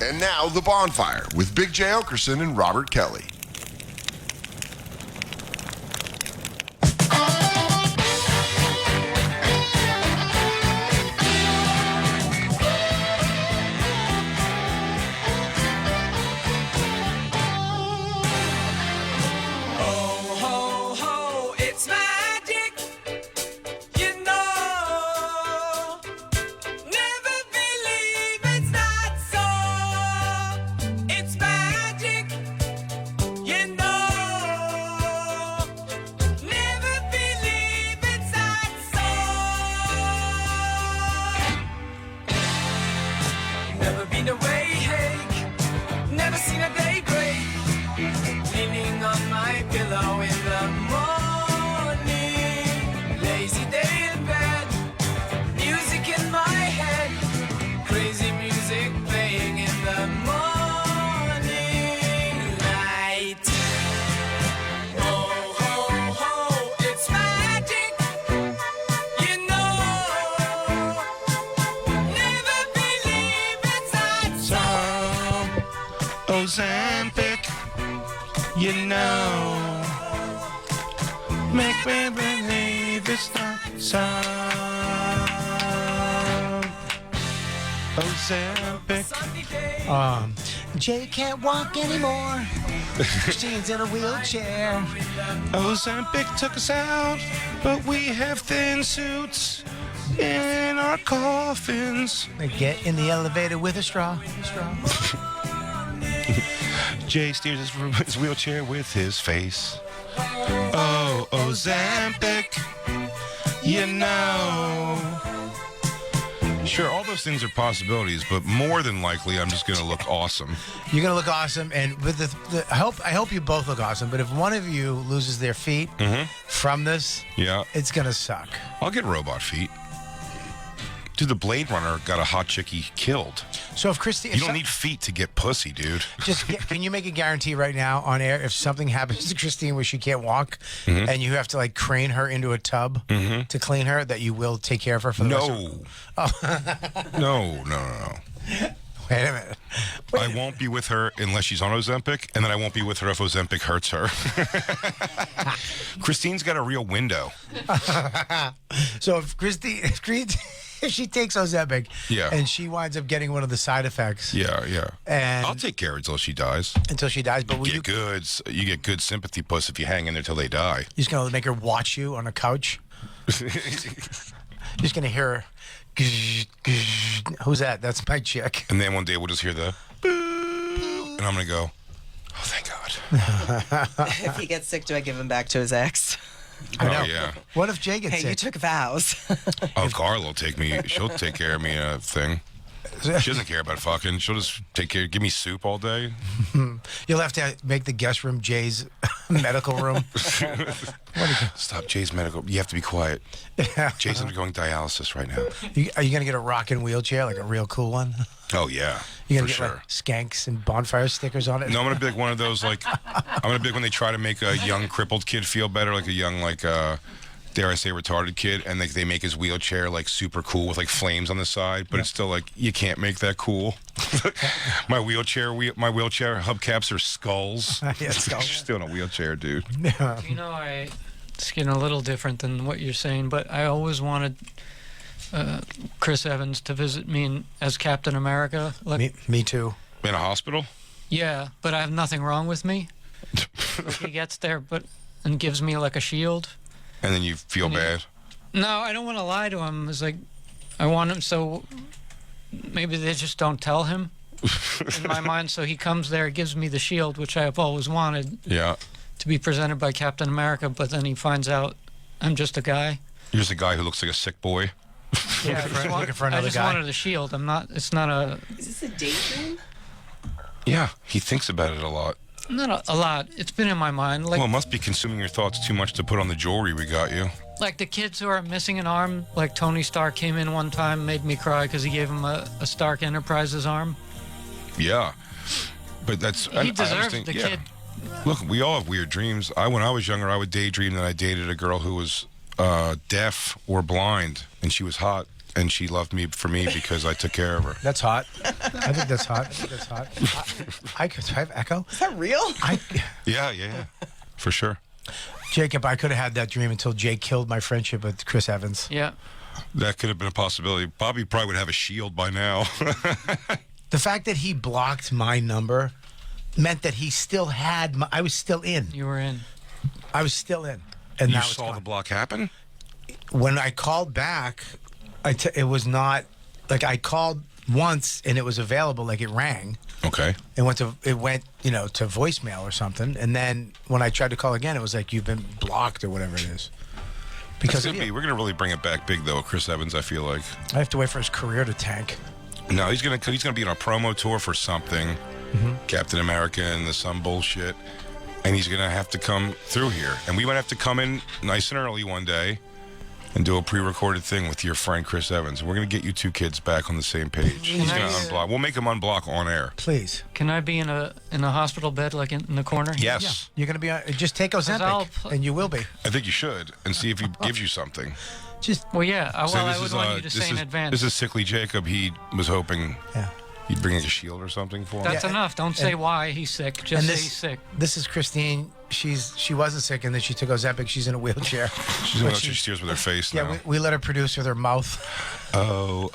And now, The Bonfire with Big J. Okerson and Robert Kelly. Ozempic, you know, make me believe it's not some Ozempic. Jay can't walk anymore. Christine's in a wheelchair. Ozempic took us out, but we have thin suits in our coffins. They get in the elevator with a straw. Jay steers his wheelchair with his face. Oh, Ozempic, you know. Sure, all those things are possibilities, but more than likely, I'm just going to look awesome. You're going to look awesome, and with I hope you both look awesome, but if one of you loses their feet from this, it's going to suck. I'll get robot feet. Dude, the Blade Runner got a hot chick he killed. So if Christine... You don't need feet to get pussy, dude. Can you make a guarantee right now on air if something happens to Christine where she can't walk and you have to like crane her into a tub to clean her, that you will take care of her for the rest of... No. Wait a minute. I won't be with her unless she's on Ozempic, and then I won't be with her if Ozempic hurts her. Christine's got a real window. So if if she takes Ozempic and she winds up getting one of the side effects. And I'll take care of it until she dies. Until she dies, but you get good sympathy puss if you hang in there till they die. You're just going to make her watch you on a couch? You're just going to hear her... Who's that? That's my chick. And then one day we'll just hear the boo, and I'm gonna go, oh, thank God. If he gets sick, do I give him back to his ex? I know. Oh, yeah. What if Jay gets sick? Hey, you took vows. Oh, Carla will take me. She'll take care of me in a thing. She doesn't care about fucking. She'll just give me soup all day. You'll have to make the guest room Jay's medical room. Stop, Jay's medical. You have to be quiet. Jay's undergoing dialysis right now. Are you going to get a rocking wheelchair, like a real cool one? Oh, yeah. You're going for to get sure. like skanks and bonfire stickers on it? No, I'm going to be like one of those, like, I'm going to be like when they try to make a young crippled kid feel better, like a young, like, dare I say, retarded kid, and they make his wheelchair like super cool with like flames on the side, but it's still like you can't make that cool. my wheelchair hubcaps are skulls. Skulls. Still in a wheelchair, dude. You know, it's getting a little different than what you're saying, but I always wanted Chris Evans to visit me as Captain America. Like, me too. In a hospital? Yeah, but I have nothing wrong with me. He gets there, and gives me like a shield. And then you feel bad? No, I don't want to lie to him. It's like, I want him so maybe they just don't tell him in my mind. So he comes there, gives me the shield, which I have always wanted to be presented by Captain America, but then he finds out I'm just a guy. You're just a guy who looks like a sick boy. Yeah, looking for another I just guy. wanted a shield. It's not a... Is this a daydream? Yeah, he thinks about it a lot. Not a lot. It's been in my mind. Like, Well, it must be consuming your thoughts too much to put on the jewelry we got you. Like the kids who are missing an arm, like Tony Stark came in one time, made me cry because he gave him a Stark Enterprises arm. Yeah, but that's... He deserves the kid. Look, we all have weird dreams. When I was younger, I would daydream that I dated a girl who was deaf or blind, and she was hot. and she loved me for me because I took care of her. That's hot. I think that's hot. I could have echo. Is that real? Yeah, for sure. Jacob, I could have had that dream until Jake killed my friendship with Chris Evans. Yeah. That could have been a possibility. Bobby probably would have a shield by now. The fact that he blocked my number meant that he still had I was still in. You were in. I was still in. And You now it's saw gone. the block happen? When I called back, it was not like I called once and it was available, like it rang. Okay. It went to voicemail or something, and then when I tried to call again, it was like you've been blocked or whatever it is. Because We're going to really bring it back big, though, Chris Evans, I feel like. I have to wait for his career to tank. No, he's gonna be on a promo tour for something, Captain America and some bullshit, and he's gonna have to come through here, and we might have to come in nice and early one day and do a pre-recorded thing with your friend Chris Evans. We're gonna get you two kids back on the same page. He's gonna unblock. We'll make him unblock on air. Please. Can I be in a hospital bed, like in the corner? Yes. Yeah, you're gonna be on. Just take Ozempic, and you will be. I think you should, and see if he gives you something. Just Well, yeah. So I would want you to say in advance. This is Sickly Jacob. He was hoping yeah. he'd bring a shield or something for him. That's enough. Don't say why he's sick. Just say he's sick. This is Christine. She wasn't sick, and then she took Ozempic. She's in a wheelchair. She's going to she steers with her face now. Yeah, we let her produce with her mouth. Ozempic.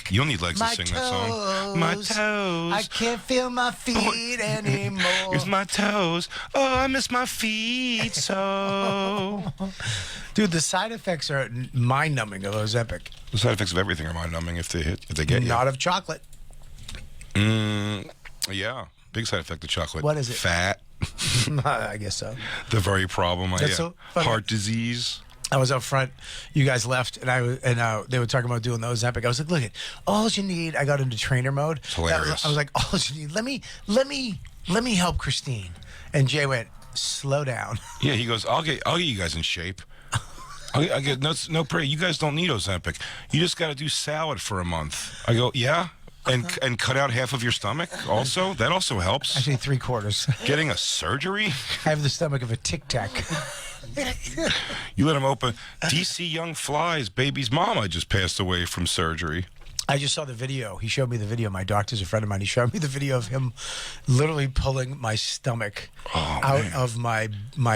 You don't need legs to sing that song. My toes. I can't feel my feet anymore. Here's my toes. Oh, I miss my feet so. Dude, the side effects are mind-numbing of Ozempic. The side effects of everything are mind-numbing if they get you. Not of chocolate. Yeah, big side effect of chocolate. What is it? Fat. I guess so. The very problem. That's so funny. Heart disease. I was up front. You guys left, and they were talking about doing the Ozempic. I was like, "Look, all you need." I got into trainer mode. It's hilarious. I was like, "All you need. Let me help Christine." And Jay went, "Slow down." Yeah, he goes, I'll get you guys in shape. I get no pray. You guys don't need Ozempic. You just got to do salad for a month. I go, yeah, and cut out half of your stomach. Also, that also helps. Actually, 3/4. Getting a surgery. I have the stomach of a Tic Tac. You let him open. DC Young Fly's baby's mama just passed away from surgery. I just saw the video. He showed me the video. My doctor's a friend of mine. He showed me the video of him literally pulling my stomach out of my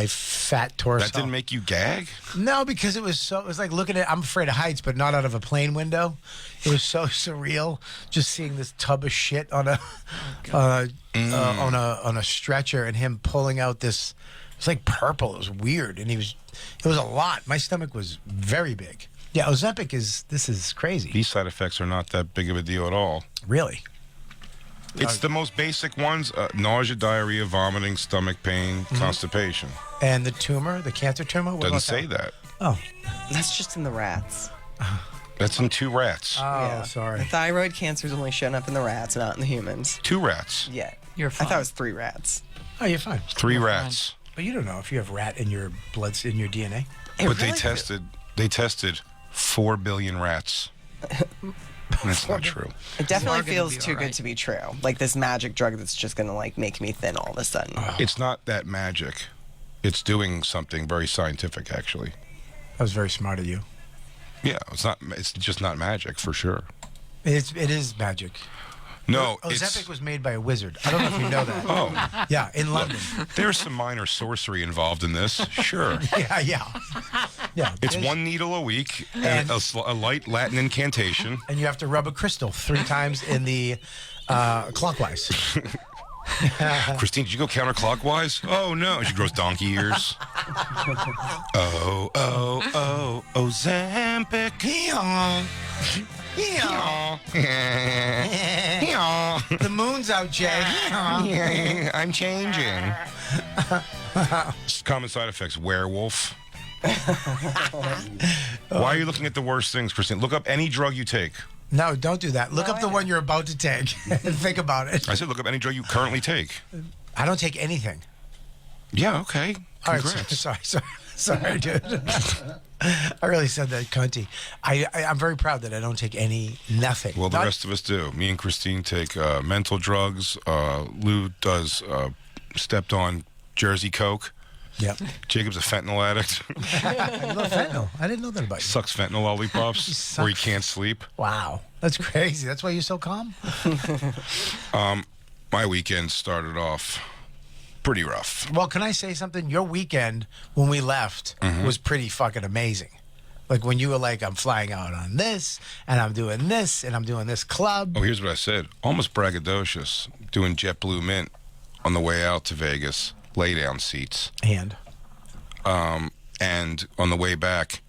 fat torso. That didn't make you gag? No, because it was like looking at. I'm afraid of heights, but not out of a plane window. It was so surreal just seeing this tub of shit on a stretcher and him pulling out this. It was like purple. It was weird, and it was a lot. My stomach was very big. Yeah, Ozempic this is crazy. These side effects are not that big of a deal at all. Really? It's the most basic ones: nausea, diarrhea, vomiting, stomach pain, constipation. And the tumor, the cancer tumor? What Doesn't about say that. Oh. That's just in the rats. That's in 2 rats. Oh, sorry. The thyroid cancer's only shown up in the rats, not in the humans. 2 rats. Yeah. You're fine. I thought it was 3 rats. Oh, you're fine. 3 rats. But you don't know if you have rat in your blood, in your DNA. But they tested 4 billion rats. That's not true. It definitely gonna feels be too all right. good to be true. Like this magic drug that's just gonna like make me thin all of a sudden. It's not that magic. It's doing something very scientific, actually. That was very smart of you. Yeah, it's not. It's just not magic for sure. It is magic. No, Ozempic was made by a wizard. I don't know if you know that. Oh, Yeah, in London. there's some minor sorcery involved in this. Sure. Yeah. It's 1 needle a week and a light Latin incantation. And you have to rub a crystal 3 times in the clockwise. Christine, did you go counterclockwise? Oh, no. She grows donkey ears. Ozempic. The moon's out, Jay. I'm changing. Common side effects: werewolf. Why are you looking at the worst things, Christine? Look up any drug you take. No, don't do that. Look up the one you're about to take and think about it. I said look up any drug you currently take. I don't take anything. Yeah, okay. All right, Congrats. sorry, dude. I really said that, cunty. I'm very proud that I don't take nothing. Well, the rest of us do. Me and Christine take mental drugs. Lou does stepped on Jersey Coke. Yep. Jacob's a fentanyl addict. I love fentanyl. I didn't know that about you. Sucks fentanyl lollipops, or he can't sleep. Wow, that's crazy. That's why you're so calm. My weekend started off pretty rough. Well, can I say something? Your weekend when we left was pretty fucking amazing. Like when you were like, I'm flying out on this, and I'm doing this, and I'm doing this club. Oh, here's what I said. Almost braggadocious. Doing JetBlue Mint on the way out to Vegas. Lay down seats. And on the way back,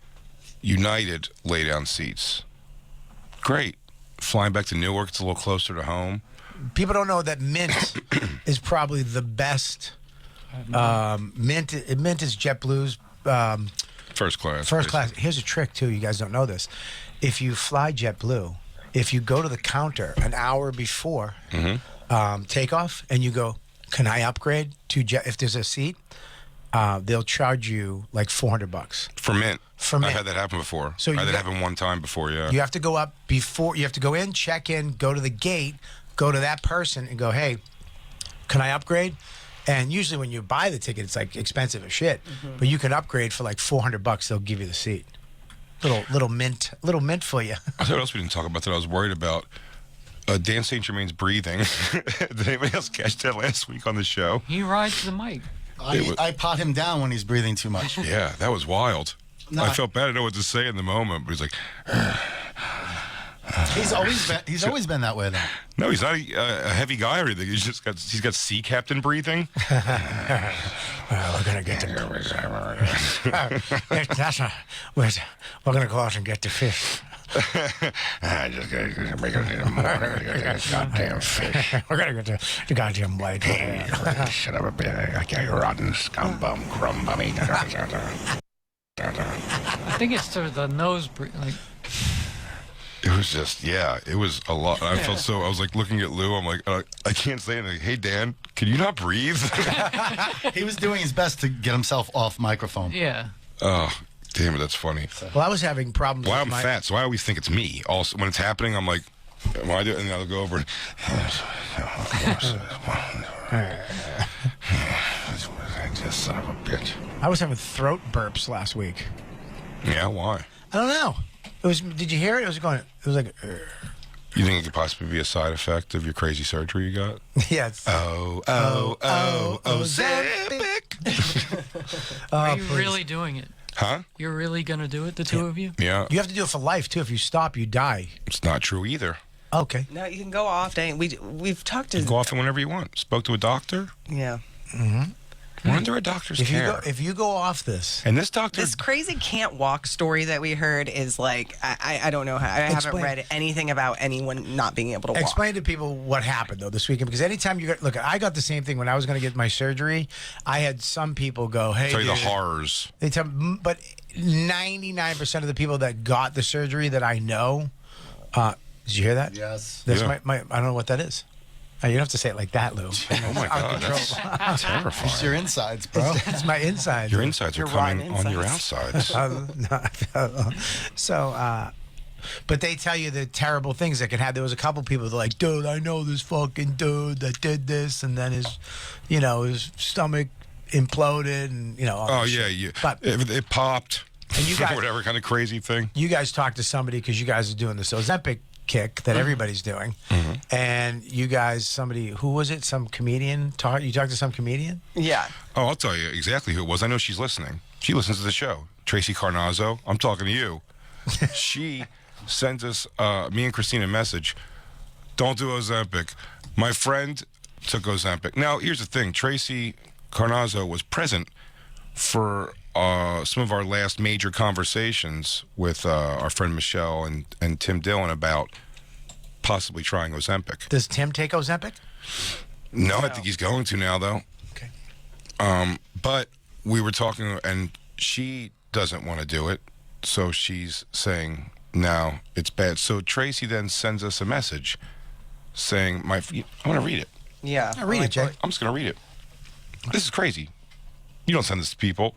United lay down seats. Great. Flying back to Newark, it's a little closer to home. people don't know that Mint is probably the best. Mint is JetBlue's first class. First class. Here's a trick too. You guys don't know this. If you fly JetBlue, if you go to the counter an hour before takeoff and you go, "Can I upgrade to Jet?" If there's a seat, they'll charge you like $400 for Mint. For Mint. I had that happen before. So I had that happen one time before. Yeah. You have to go up before. You have to go in, check in, go to the gate, go to that person, and go, "Hey, can I upgrade?" And usually when you buy the ticket, it's like expensive as shit. But you can upgrade for like $400. They'll give you the seat. Little mint for you. I thought what else we didn't talk about that I was worried about. Dan St. Germain's breathing. Did anybody else catch that last week on the show? He rides the mic. I pot him down when he's breathing too much. Yeah, that was wild. No, I felt bad. I didn't know what to say in the moment, but he's like, He's always been that way though. no, he's not a heavy guy or anything. He's got sea captain breathing. We're gonna get to. We're gonna go out and get the fish. I just gotta make a goddamn fish. We're gonna get the goddamn white. Shut up a bit. I got your rotten scum bum crumb bummy. I think it's to the nose breathe. Like, It was just, yeah, it was a lot. I felt so, I was like looking at Lou, I'm like, I can't say anything. Hey, Dan, can you not breathe? He was doing his best to get himself off microphone. yeah. Oh, damn it, that's funny. Well, I was having problems. Well, with I'm fat, so I always think it's me. Also, when it's happening, I'm like, when I do it, and I'll go over and, just son of a bitch. I was having throat burps last week. Yeah, why? I don't know. It was. Did you hear it? It was going. It was like. You think it could possibly be a side effect of your crazy surgery you got? Yeah. It's, Ozempic. Are you really doing it? Huh? You're really gonna do it, the two of you? Yeah. you have to do it for life too. If you stop, you die. It's not true either. Okay. No, you can go off. We've talked to. You can go off it whenever you want. Spoke to a doctor. Yeah. We're under a doctor's care. If you go off this, And this doctor, This crazy can't walk story that we heard is like I don't know how I haven't Explain. read anything about anyone not being able to walk. explain to people what happened though this weekend, because anytime you look, I got the same thing when I was going to get my surgery. I had some people go, "Hey, tell you the dude," horrors. They tell, but 99% of the people that got the surgery that I know, did you hear that? Yes. That's Yeah. my. I don't know what that is. You don't have to say it like that, Lou. Oh my God, that's terrifying. It's your insides, bro. It's my inside. Your insides are Your coming rotten on your insides. outsides. So, but they tell you the terrible things that can happen. There was a couple people that are like, "Dude, I know this fucking dude that did this," and then his stomach imploded, and all Oh that yeah, shit. But it popped. And you guys- whatever kind of crazy thing. you guys talked to somebody because you guys are doing this Ozempic kick that everybody's doing, and you guys, who was it? Some comedian? You talked to some comedian? Yeah. Oh, I'll tell you exactly who it was. I know she's listening. She listens to the show. Tracy Carnazzo. I'm talking to you. She sends us, me and Christina, a message. Don't do Ozempic. My friend took Ozempic. Now, here's the thing. Tracy Carnazzo was present for some of our last major conversations with our friend Michelle and Tim Dillon about possibly trying Ozempic. Does Tim take Ozempic? No, I think he's going to now, though. Okay. But we were talking, and she doesn't want to do it, so she's saying, no, it's bad. So Tracy then sends us a message saying, I want to read it. Yeah. Read it, Jay. I'm just going to read it. This is crazy. You don't send this to people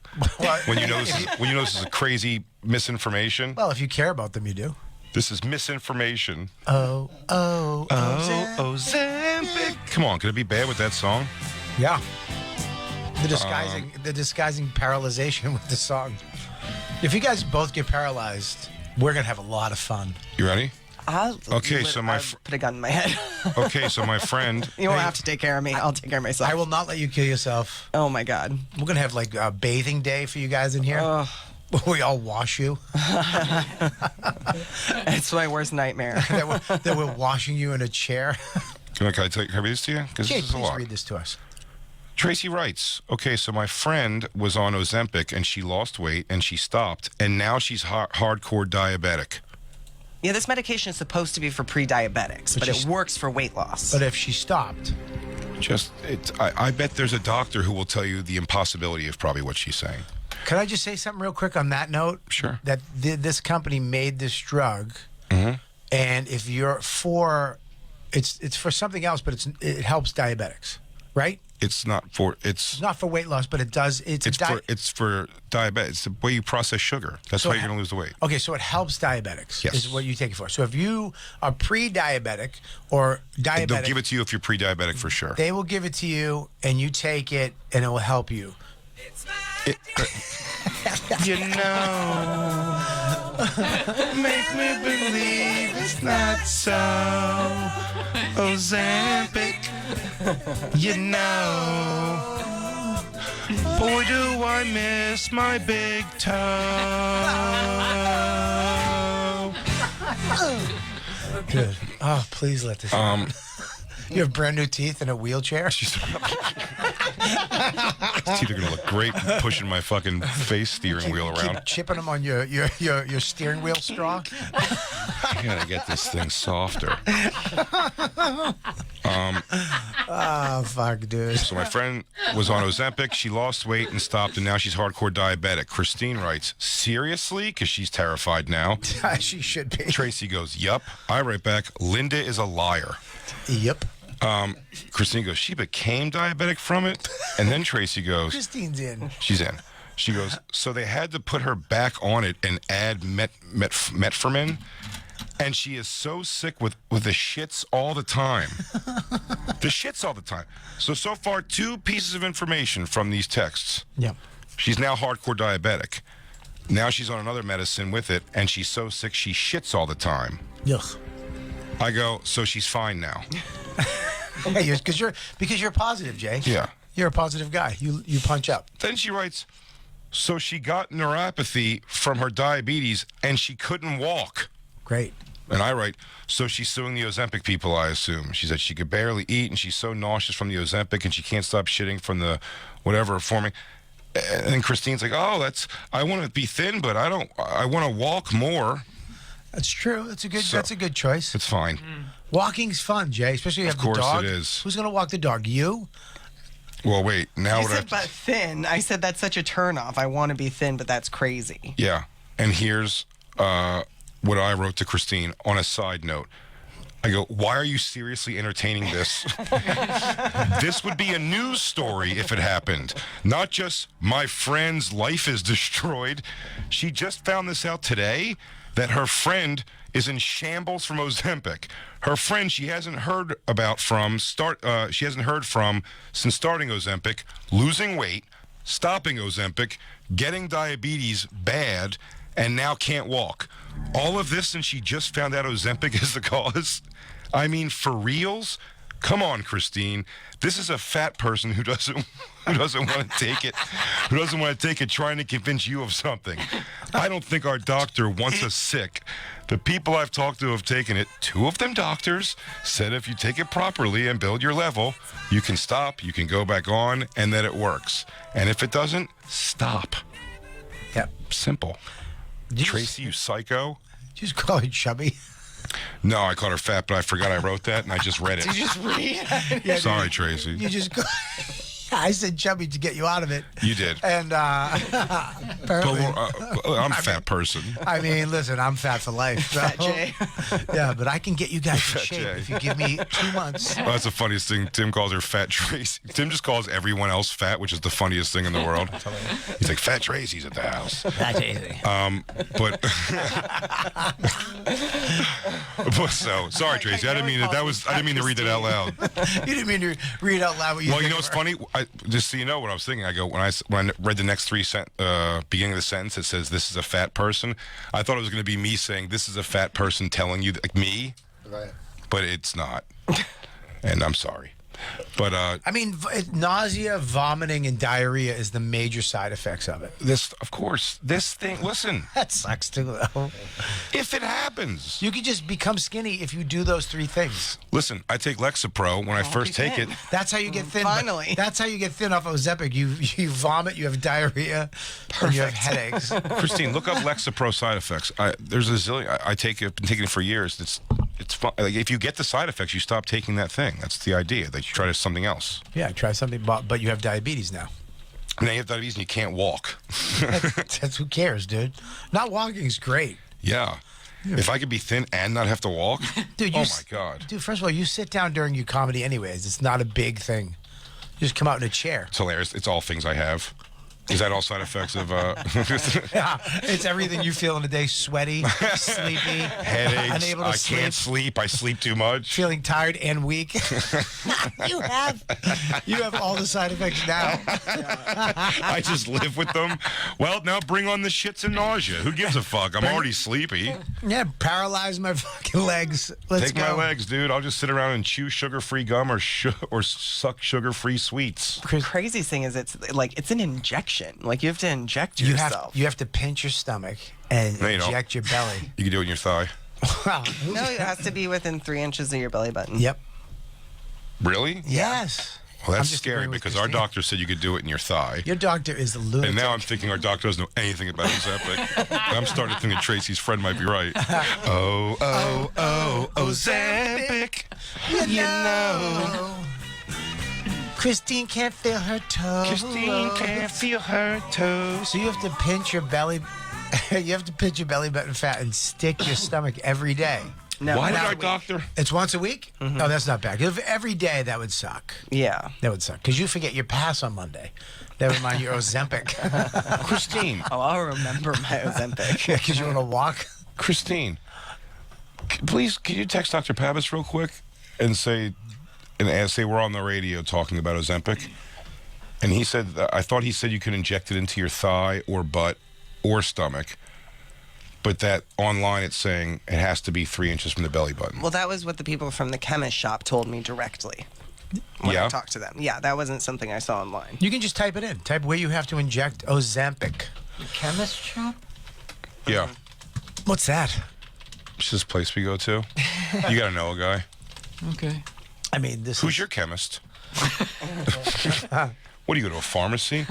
when you know this is a crazy misinformation. Well, if you care about them, you do. This is misinformation. Ozempic. Ozempic. Come on, could it be bad with that song? Yeah. The disguising paralyzation with the song. If you guys both get paralyzed, we're gonna have a lot of fun. You ready? I'll so my put a gun in my head. Okay, so my friend. You won't have to take care of me. I'll take care of myself. I will not let you kill yourself. Oh my God. We're gonna have like a bathing day for you guys in here. We all wash you. It's my worst nightmare. that we're washing you in a chair. Can I read this to you? Because Jay, this is a please lot. read this to us. Tracy writes, okay, so my friend was on Ozempic and she lost weight and she stopped and now she's hardcore diabetic. Yeah, this medication is supposed to be for pre-diabetics, but it works for weight loss. But if she stopped, I bet there's a doctor who will tell you the impossibility of probably what she's saying. Can I just say something real quick on that note? Sure. That this company made this drug, and if you're for, it's for something else, but it helps diabetics, right? It's not for It's not for weight loss, but it does. It's for diabetes. It's the way you process sugar. That's how you're going to lose the weight. Okay, so it helps diabetics. Yes. Is what you take it for. So if you are pre-diabetic or diabetic, They'll give it to you if you're pre-diabetic for sure. they will give it to you, and you take it, and it will help you. You know, make me believe it's not so. Ozempic, you know. Boy, do I miss my big toe. Good. Oh, please let this happen. You have brand new teeth in a wheelchair? Teeth are gonna look great pushing my fucking face steering wheel around. Keep chipping them on your steering wheel straw? I gotta get this thing softer. Oh, fuck, dude. So my friend was on Ozempic. She lost weight and stopped, and now she's hardcore diabetic. Christine writes, seriously? Because she's terrified now. She should be. Tracy goes, yup. I write back, Linda is a liar. Yep. Christine goes, she became diabetic from it? And then Tracy goes, Christine's in. she's in. She goes, so they had to put her back on it and add metformin? And she is so sick with the shits all the time. The shits all the time. So far, 2 pieces of information from these texts. Yep. She's now hardcore diabetic. Now she's on another medicine with it, and she's so sick she shits all the time. Yuck. I go, so she's fine now. Hey, because you're positive, Jay. Yeah. You're a positive guy. You punch up. Then she writes, so she got neuropathy from her diabetes, and she couldn't walk. Great. And I write, so she's suing the Ozempic people, I assume. She said she could barely eat, and she's so nauseous from the Ozempic, and she can't stop shitting from the whatever forming. And then Christine's like, oh, I want to be thin, but I want to walk more. That's true. That's a good choice. It's fine. Walking's fun, Jay, especially if you have the dog. Of course it is. Who's going to walk the dog? You? Well, wait. Now I what I said, have to... but thin. I said that's such a turnoff. I want to be thin, but that's crazy. Yeah. And here's what I wrote to Christine on a side note. I go, why are you seriously entertaining this? This would be a news story if it happened. Not just my friend's life is destroyed. She just found this out today, that her friend is in shambles from Ozempic. Her friend she hasn't heard from since starting Ozempic, losing weight, stopping Ozempic, getting diabetes bad, and now can't walk. All of this, and she just found out Ozempic is the cause. I mean, for reals? Come on, Christine. This is a fat person who doesn't want to take it, trying to convince you of something. I don't think our doctor wants us sick. The people I've talked to have taken it. 2 of them doctors said if you take it properly and build your level, you can stop, you can go back on, and that it works. And if it doesn't, stop. Yep. Simple. Tracy, you psycho. Did you just call her chubby? No, I called her fat, but I forgot I wrote that, and I just read it. Did you just read it? Yeah, Sorry, Tracy. You just go. I said chubby to get you out of it. You did. And apparently, I'm a fat person. I mean, listen, I'm fat for life. So, Fat Jay. Yeah, but I can get you guys in Fat shape Jay. if you give me 2 months. Well, that's the funniest thing. Tim calls her Fat Tracy. Tim just calls everyone else fat, which is the funniest thing in the world. He's like, Fat Tracy's at the house. That's easy. But so sorry, Tracy. I didn't mean to read that out loud. You didn't mean to read out loud what you Well, you think know what's of her. funny? just so you know what I was thinking. I go when I read the next beginning of the sentence, it says this is a fat person. I thought it was going to be me saying this is a fat person telling you like me, Right. but it's not. And I'm sorry. But I mean, nausea, vomiting, and diarrhea is the major side effects of it. of course, this thing. Listen, That sucks too, though. if it happens, You could just become skinny if you do those 3 things. listen. I take Lexapro when I first take it. That's how you get thin. Finally. That's how you get thin off Ozempic. You vomit, you have diarrhea, and you have headaches. Christine, look up Lexapro side effects. There's a zillion. I take it. I've been taking it for years. It's fun. Like if you get the side effects, you stop taking that thing. That's the idea. That you try something else. Yeah, try something, but you have diabetes now. Now you have diabetes and you can't walk. That's who cares, dude. Not walking is great. Yeah. If I could be thin and not have to walk, Dude, oh my God. Dude, first of all, you sit down during your comedy anyways. It's not a big thing. You just come out in a chair. It's hilarious. It's all things I have. Is that all side effects of Yeah, it's everything you feel in a day: sweaty, sleepy, headaches? unable to I sleep, can't sleep. I sleep too much. feeling tired and weak. you have all the side effects now. I just live with them. Well, now bring on the shits and nausea. Who gives a fuck? I'm already sleepy. Yeah, paralyze my fucking legs. Let's Take go. my legs, dude. I'll just sit around and chew sugar-free gum or suck sugar-free sweets. Crazy thing is, it's an injection. Like you have to inject yourself. You have to pinch your stomach and No, you don't. inject your belly. You can do it in your thigh. No, it has to be within 3 inches of your belly button. Yep. Really? Yes. Well, I'm that's just scary agreeing with because our Christine. doctor said you could do it in your thigh. Your doctor is a lunatic. And now I'm thinking our doctor doesn't know anything about Ozempic. I'm starting to think that Tracy's friend might be right. Ozempic. You know. Christine can't feel her toes. Christine can't feel her toes. So you have to pinch your belly. You have to pinch your belly button fat and stick your stomach every day. No, Why did not our a week. doctor? It's once a week? Oh, that's not bad. If every day, that would suck. Yeah. That would suck. Because you forget your pass on Monday. That would remind you of Ozempic. Christine. Oh, I'll remember my Ozempic. Because you want to walk. Christine. Please, can you text Dr. Pabas real quick and say we're on the radio talking about Ozempic? And he said, I thought he said you could inject it into your thigh or butt or stomach. But that online it's saying it has to be 3 inches from the belly button. Well, that was what the people from the chemist shop told me directly when Yeah? I talked to them. Yeah, that wasn't something I saw online. You can just type it in. Type where you have to inject Ozempic. Chemist shop? Yeah. What's that? It's this place we go to. You got to know a guy. Okay. I mean, this Who's is... your chemist? What do you go to, a pharmacy?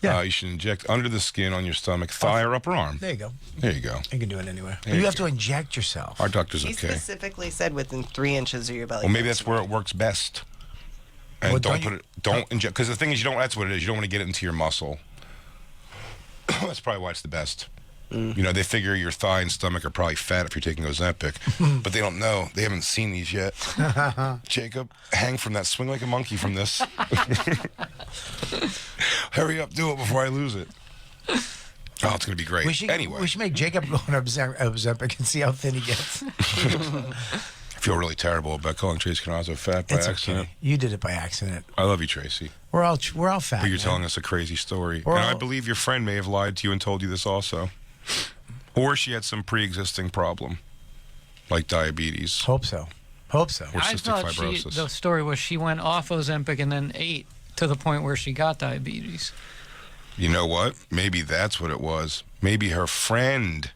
Yeah. You should inject under the skin on your stomach, thigh, or upper arm. There you go. There you go. You can do it anywhere. There You you have go. to inject yourself. Our doctor's He okay. specifically said within 3 inches of your belly Well, maybe button. that's where it works best. And Well, don't don't put it. Don't inject because the thing is, that's what it is. You don't want to get it into your muscle. That's probably why it's the best. You know, they figure your thigh and stomach are probably fat if you're taking Ozempic, but they don't know. They haven't seen these yet. Jacob, hang from that. Swing like a monkey from this. Hurry up, do it before I lose it. Oh, it's going to be great. We should make Jacob go on Ozempic and see how thin he gets. I feel really terrible about calling Tracy Canazzo fat by It's accident. okay. You did it by accident. I love you, Tracy. We're all fat. But you're man. telling us a crazy story. We're And I all- believe your friend may have lied to you and told you this also. Or she had some pre-existing problem, like diabetes Hope so. Hope so. or I cystic thought fibrosis. the story was she went off Ozempic and then ate to the point where she got diabetes. You know what? Maybe that's what it was. Maybe her friend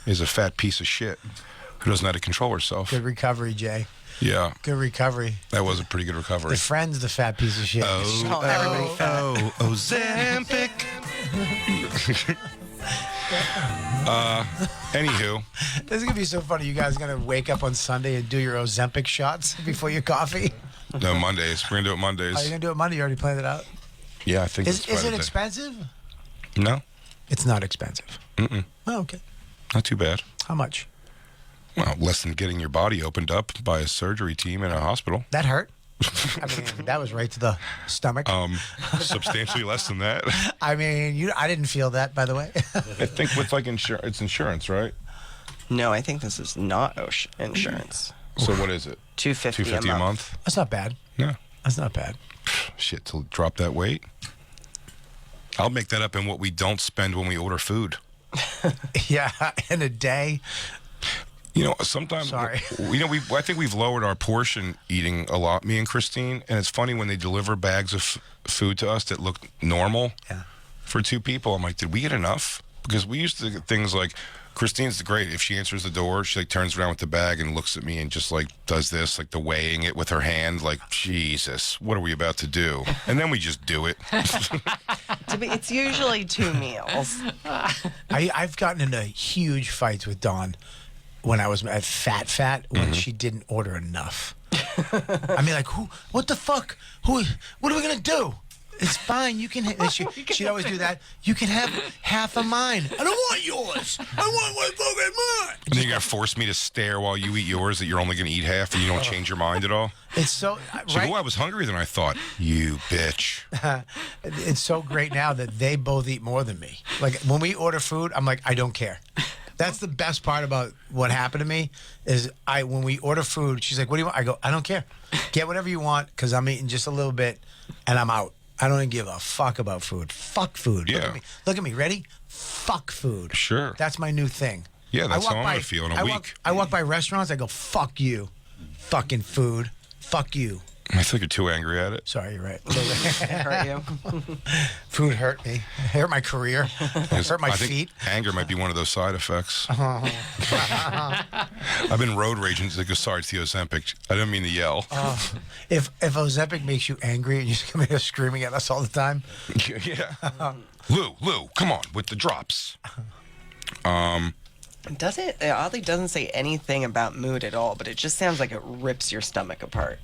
is a fat piece of shit who doesn't know how to control herself. Good recovery, Jay. Yeah, Good recovery. that was a pretty good recovery. The friend's the fat piece of shit. Everybody fat. Ozempic. Anywho, This is gonna be so funny. You guys gonna wake up on Sunday and do your Ozempic shots before your coffee? no, Mondays. We're going to do it Mondays. Are you gonna do it Monday? You already planned it out. Yeah, I think Is that's it Friday. expensive? No, It's not expensive. Mm-mm. Oh, okay. Not too bad. How much? Well, less than getting your body opened up by a surgery team in a hospital. That hurt. I mean, that was right to the stomach. Substantially less than that. I mean, I didn't feel that, by the way. I think with like insurance, it's insurance, right? No, I think this is not insurance. So what is it? $250 $250 a month? That's not bad. No. That's not bad. shit, to drop that weight. I'll make that up in what we don't spend when we order food. Yeah, in a day. You know, sometimes, Sorry. I think we've lowered our portion eating a lot, me and Christine. And it's funny when they deliver bags of food to us that look normal for 2 people. I'm like, did we get enough? Because we used to get things like, Christine's great. If she answers the door, she like turns around with the bag and looks at me and just like does this, like the weighing it with her hand. Like, Jesus, what are we about to do? And then we just do it. It's usually 2 meals. I've gotten into huge fights with Dawn when I was at Fat when she didn't order enough. I mean, like, what the fuck? What are we gonna do? It's fine. You can. She'd always do that. You can have half of mine. I don't want yours. I want my fucking mine. And then you gotta force me to stare while you eat yours that you're only gonna eat half and you don't change your mind at all. It's so She'd go, I was hungrier than I thought. You bitch. It's so great now that they both eat more than me. Like when we order food, I'm like, I don't care. That's the best part about what happened to me is when we order food, she's like, what do you want? I go, I don't care. Get whatever you want because I'm eating just a little bit and I'm out. I don't even give a fuck about food. Fuck food. Yeah. Look at me. Ready? Fuck food. Sure. That's my new thing. Yeah, that's how I'm going to feel in a week. I walk by restaurants. I go, fuck you. Fucking food. Fuck you. I feel like you're too angry at it. Sorry, you're right. Hurt you. Food hurt me. Hurt my career. Hurt my feet. Anger might be one of those side effects. I've been road raging. Like, sorry, it's the Ozempic. I didn't mean to yell. If Ozempic makes you angry and you just come here screaming at us all the time. Yeah. Lou, come on with the drops. It oddly doesn't say anything about mood at all, but it just sounds like it rips your stomach apart.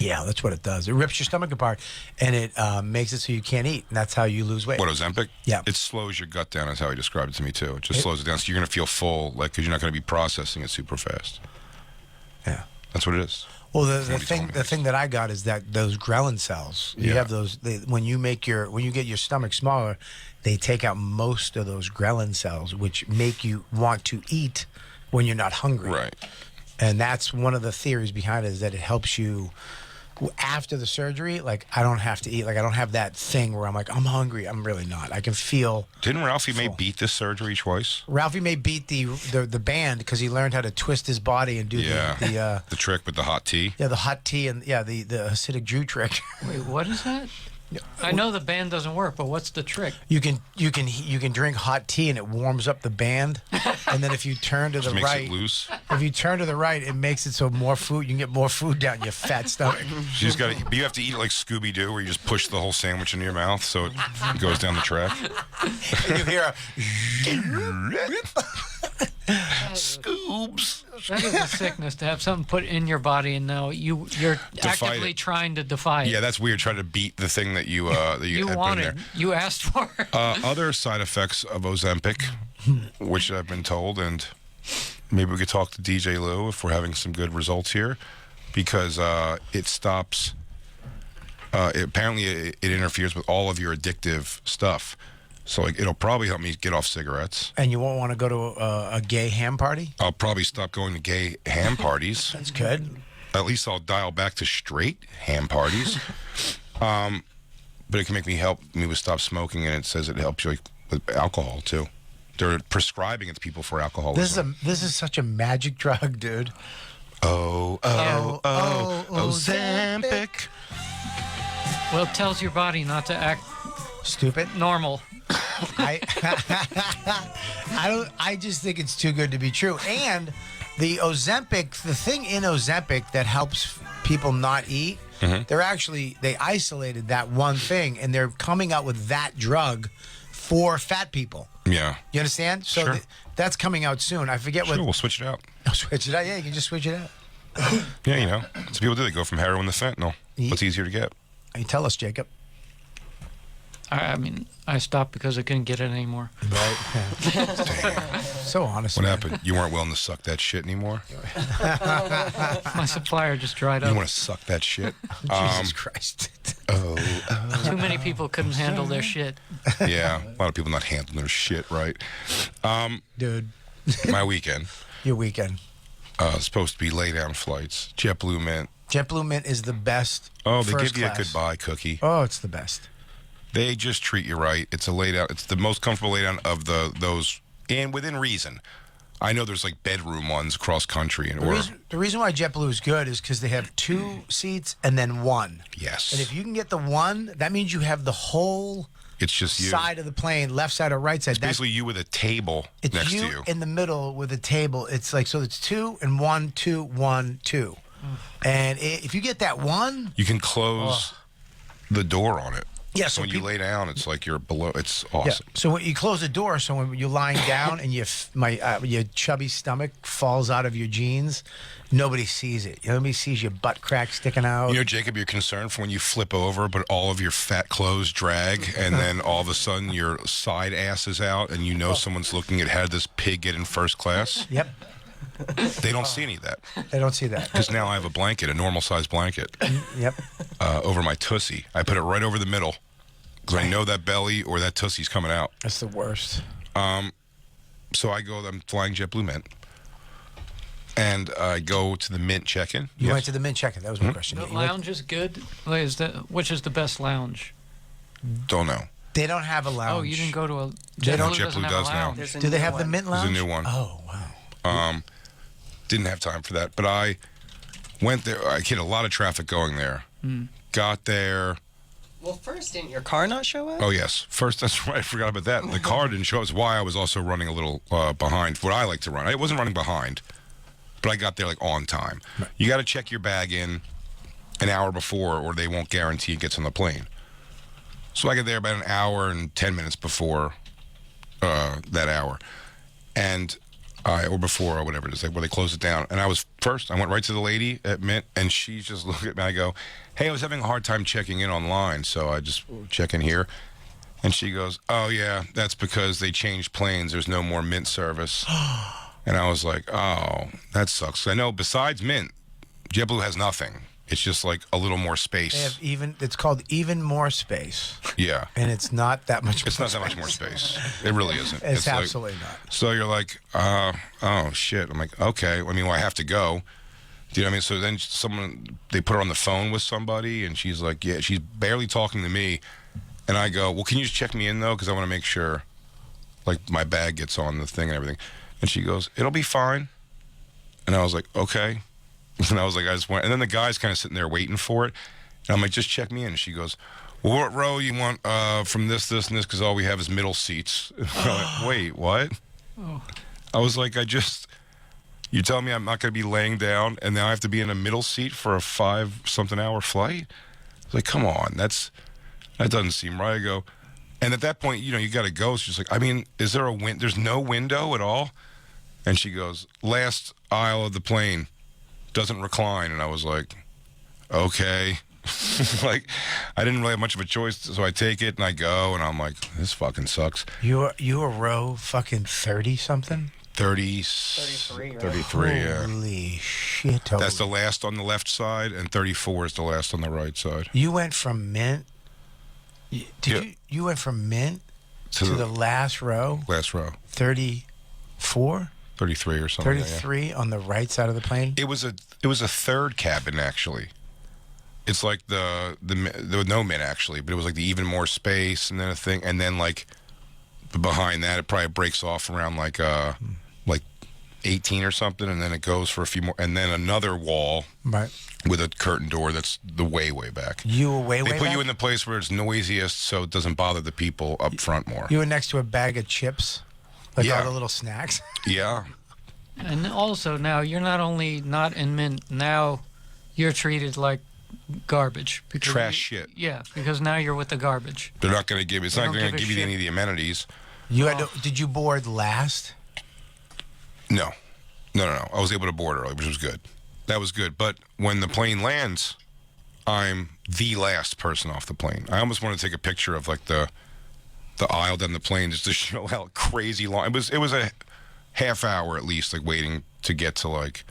Yeah, that's what it does. It rips your stomach apart, and it makes it so you can't eat, and that's how you lose weight. What, Ozempic? Yeah. It slows your gut down, is how he described it to me, too. It just slows it down, so you're going to feel full, like, because you're not going to be processing it super fast. Yeah. That's what it is. Well, the thing that I got is that those ghrelin cells, you have those, when you get your stomach smaller, they take out most of those ghrelin cells, which make you want to eat when you're not hungry. Right. And that's one of the theories behind it, is that it helps you after the surgery. Like, I don't have to eat. Like, I don't have that thing where I'm like, I'm hungry. I'm really not. I can feel. Didn't Ralphie May beat this surgery twice? Ralphie May beat the band because he learned how to twist his body and do the trick with the hot tea. Yeah, the hot tea and the Hasidic Jew trick. Wait, what is that? I know the band doesn't work, but what's the trick? You can drink hot tea and it warms up the band, and then if you turn to the Just right, makes it loose. if you turn to the right, it makes it so more food you can get more food down your fat stomach. But you have to eat it like Scooby Doo, where you just push the whole sandwich into your mouth so it goes down the track. And you hear Scoobs. That is a sickness to have something put in your body, and now you're actively trying to defy it. Yeah, that's weird. Trying to beat the thing that you had put in wanted, there. you asked for. Other side effects of Ozempic, which I've been told, and maybe we could talk to DJ Lou if we're having some good results here, because it stops. Apparently, it interferes with all of your addictive stuff. So like, it'll probably help me get off cigarettes. and you won't want to go to a gay ham party. I'll probably stop going to gay ham parties. That's good. At least I'll dial back to straight ham parties. But it can help me with stop smoking, and it says it helps you with alcohol too. They're prescribing it to people for alcoholism. This is such a magic drug, dude. Ozempic. Well, it tells your body not to act Stupid. normal. I just think it's too good to be true. And the thing in Ozempic that helps people not eat, they isolated that one thing, and they're coming out with that drug for fat people. Yeah. You understand? So Sure. that's coming out soon. I forget what. We'll switch it out. Switch it out. Yeah, you can just switch it out. Yeah, that's what people do. They go from heroin to fentanyl. What's easier to get? You tell us, Jacob. I mean, I stopped because I couldn't get it anymore. Right. So honest. What man. happened? You weren't willing to suck that shit anymore? My supplier just dried You up. want to suck that shit? Jesus Christ. Too many people couldn't handle their shit. Yeah, a lot of people not handling their shit right. Dude, My weekend. your weekend. Supposed to be lay down flights. JetBlue meant JetBlue Mint is the best. Oh, they first give you a class. goodbye cookie. Oh, it's the best. They just treat you right. It's a lay down. It's the most comfortable lay down of those, and within reason. I know there's like bedroom ones across country, The reason why JetBlue is good is because they have 2 seats and then 1. Yes. And if you can get the 1, that means you have the whole It's just you. side of the plane, left side or right side. It's basically you with a table It's next you to you. in the middle with a table. It's like, so it's 2 and 1, 2, 1, 2. And if you get that 1, You can close the door on it. Yeah, So so when you peop- lay down, it's like you're below. It's yeah. awesome. So when you close the door, so when you're lying down and your chubby stomach falls out of your jeans, nobody sees it. Nobody sees your butt crack sticking out. You know, Jacob, you're concerned for when you flip over, but all of your fat clothes drag, and then all of a sudden your side ass is out, and you know someone's looking at how did this pig get in first class? Yep, They don't see any of that. they don't see that. Because now I have a blanket, a normal size blanket, Yep. over my tussie. I put it right over the middle because I know that belly or that tussie's coming out. That's the worst. So I'm flying JetBlue Mint, and I go to the Mint check-in. You Yes. went to the mint check-in. That was my question. The You went- lounge is good. Like, which is the best lounge? Don't know. They don't have a lounge. Oh, you didn't go to a. They don't- doesn't JetBlue have does a now. lounge. There's a Do they new have the one. mint There's a lounge? new one. Oh, wow. Didn't have time for that, but I went there. I hit a lot of traffic going there. Got there. Well, first, didn't your car not show up? Oh yes, first that's right. I forgot about that. The car didn't show us. Why I was also running a little behind. What I like to run. I wasn't running behind, but I got there like on time. You got to check your bag in an hour before, or they won't guarantee it gets on the plane. So I get there about an hour and 10 minutes before that hour, and or before or whatever it is, like where they close it down. And I was first. I went right to the lady at Mint, and she just looked at me. I go, "Hey, I was having a hard time checking in online, so I just check in here." And she goes, "Oh yeah, that's because they changed planes. There's no more Mint service." And I was like, "Oh, that sucks." I know. Besides Mint, JetBlue has nothing. It's just like a little more space. They have it's called even more space. Yeah. And it's not that much It's not that much more space. It really isn't. It's like- absolutely not. So you're like, oh shit. I'm like, okay. I mean, well, I have to go. Do you know what I mean? So then they put her on the phone with somebody, and she's like, yeah, she's barely talking to me. And I go, well, can you just check me in though? Because I want to make sure, like, my bag gets on the thing and everything. And she goes, it'll be fine. And I was like, okay. And I was like, I just went. And then the guy's kind of sitting there waiting for it. And I'm like, just check me in. And she goes, well, what row you want from this, and this? Because all we have is middle seats. And I'm like, wait, what? I was like, you tell me I'm not going to be laying down, and now I have to be in a middle seat for a 5-something hour flight? I was like, come on, that doesn't seem right. I go, and at that point, you got to go. She's like, I mean, is there a there's no window at all? And she goes, last aisle of the plane, doesn't recline. And I was like, okay. Like, I didn't really have much of a choice, so I take it and I go, and I'm like, this fucking sucks. You a row fucking 30 something? 33, right? 33, yeah. Holy shit! That's the last on the left side, and 34 is the last on the right side. You went from mint. Yeah. You went from mint To to the the last row? last row, 34, 33 or something. 33 on the right side of the plane. It was a third cabin actually. It's like there was no Mint actually, but it was like the even more space, and then a thing, and then like behind that it probably breaks off around like 18 or something, and then it goes for a few more, and then another wall Right. with a curtain door that's the way back. You were way They put back? you in the place where it's noisiest, so it doesn't bother the people up front more. You were next to a bag of chips, like Yeah. all the little snacks. Yeah. And also now you're not only not in mint, now you're treated like garbage. Because Trash shit. Yeah, because now you're with the garbage. They're not going to give. It's They not don't going to give a give you shit. any of the amenities. You had to, did you board last? No. I was able to board early, which was good. That was good. But when the plane lands, I'm the last person off the plane. I almost want to take a picture of like the aisle down the plane just to show how crazy long it was a half hour at least, like waiting to get to like.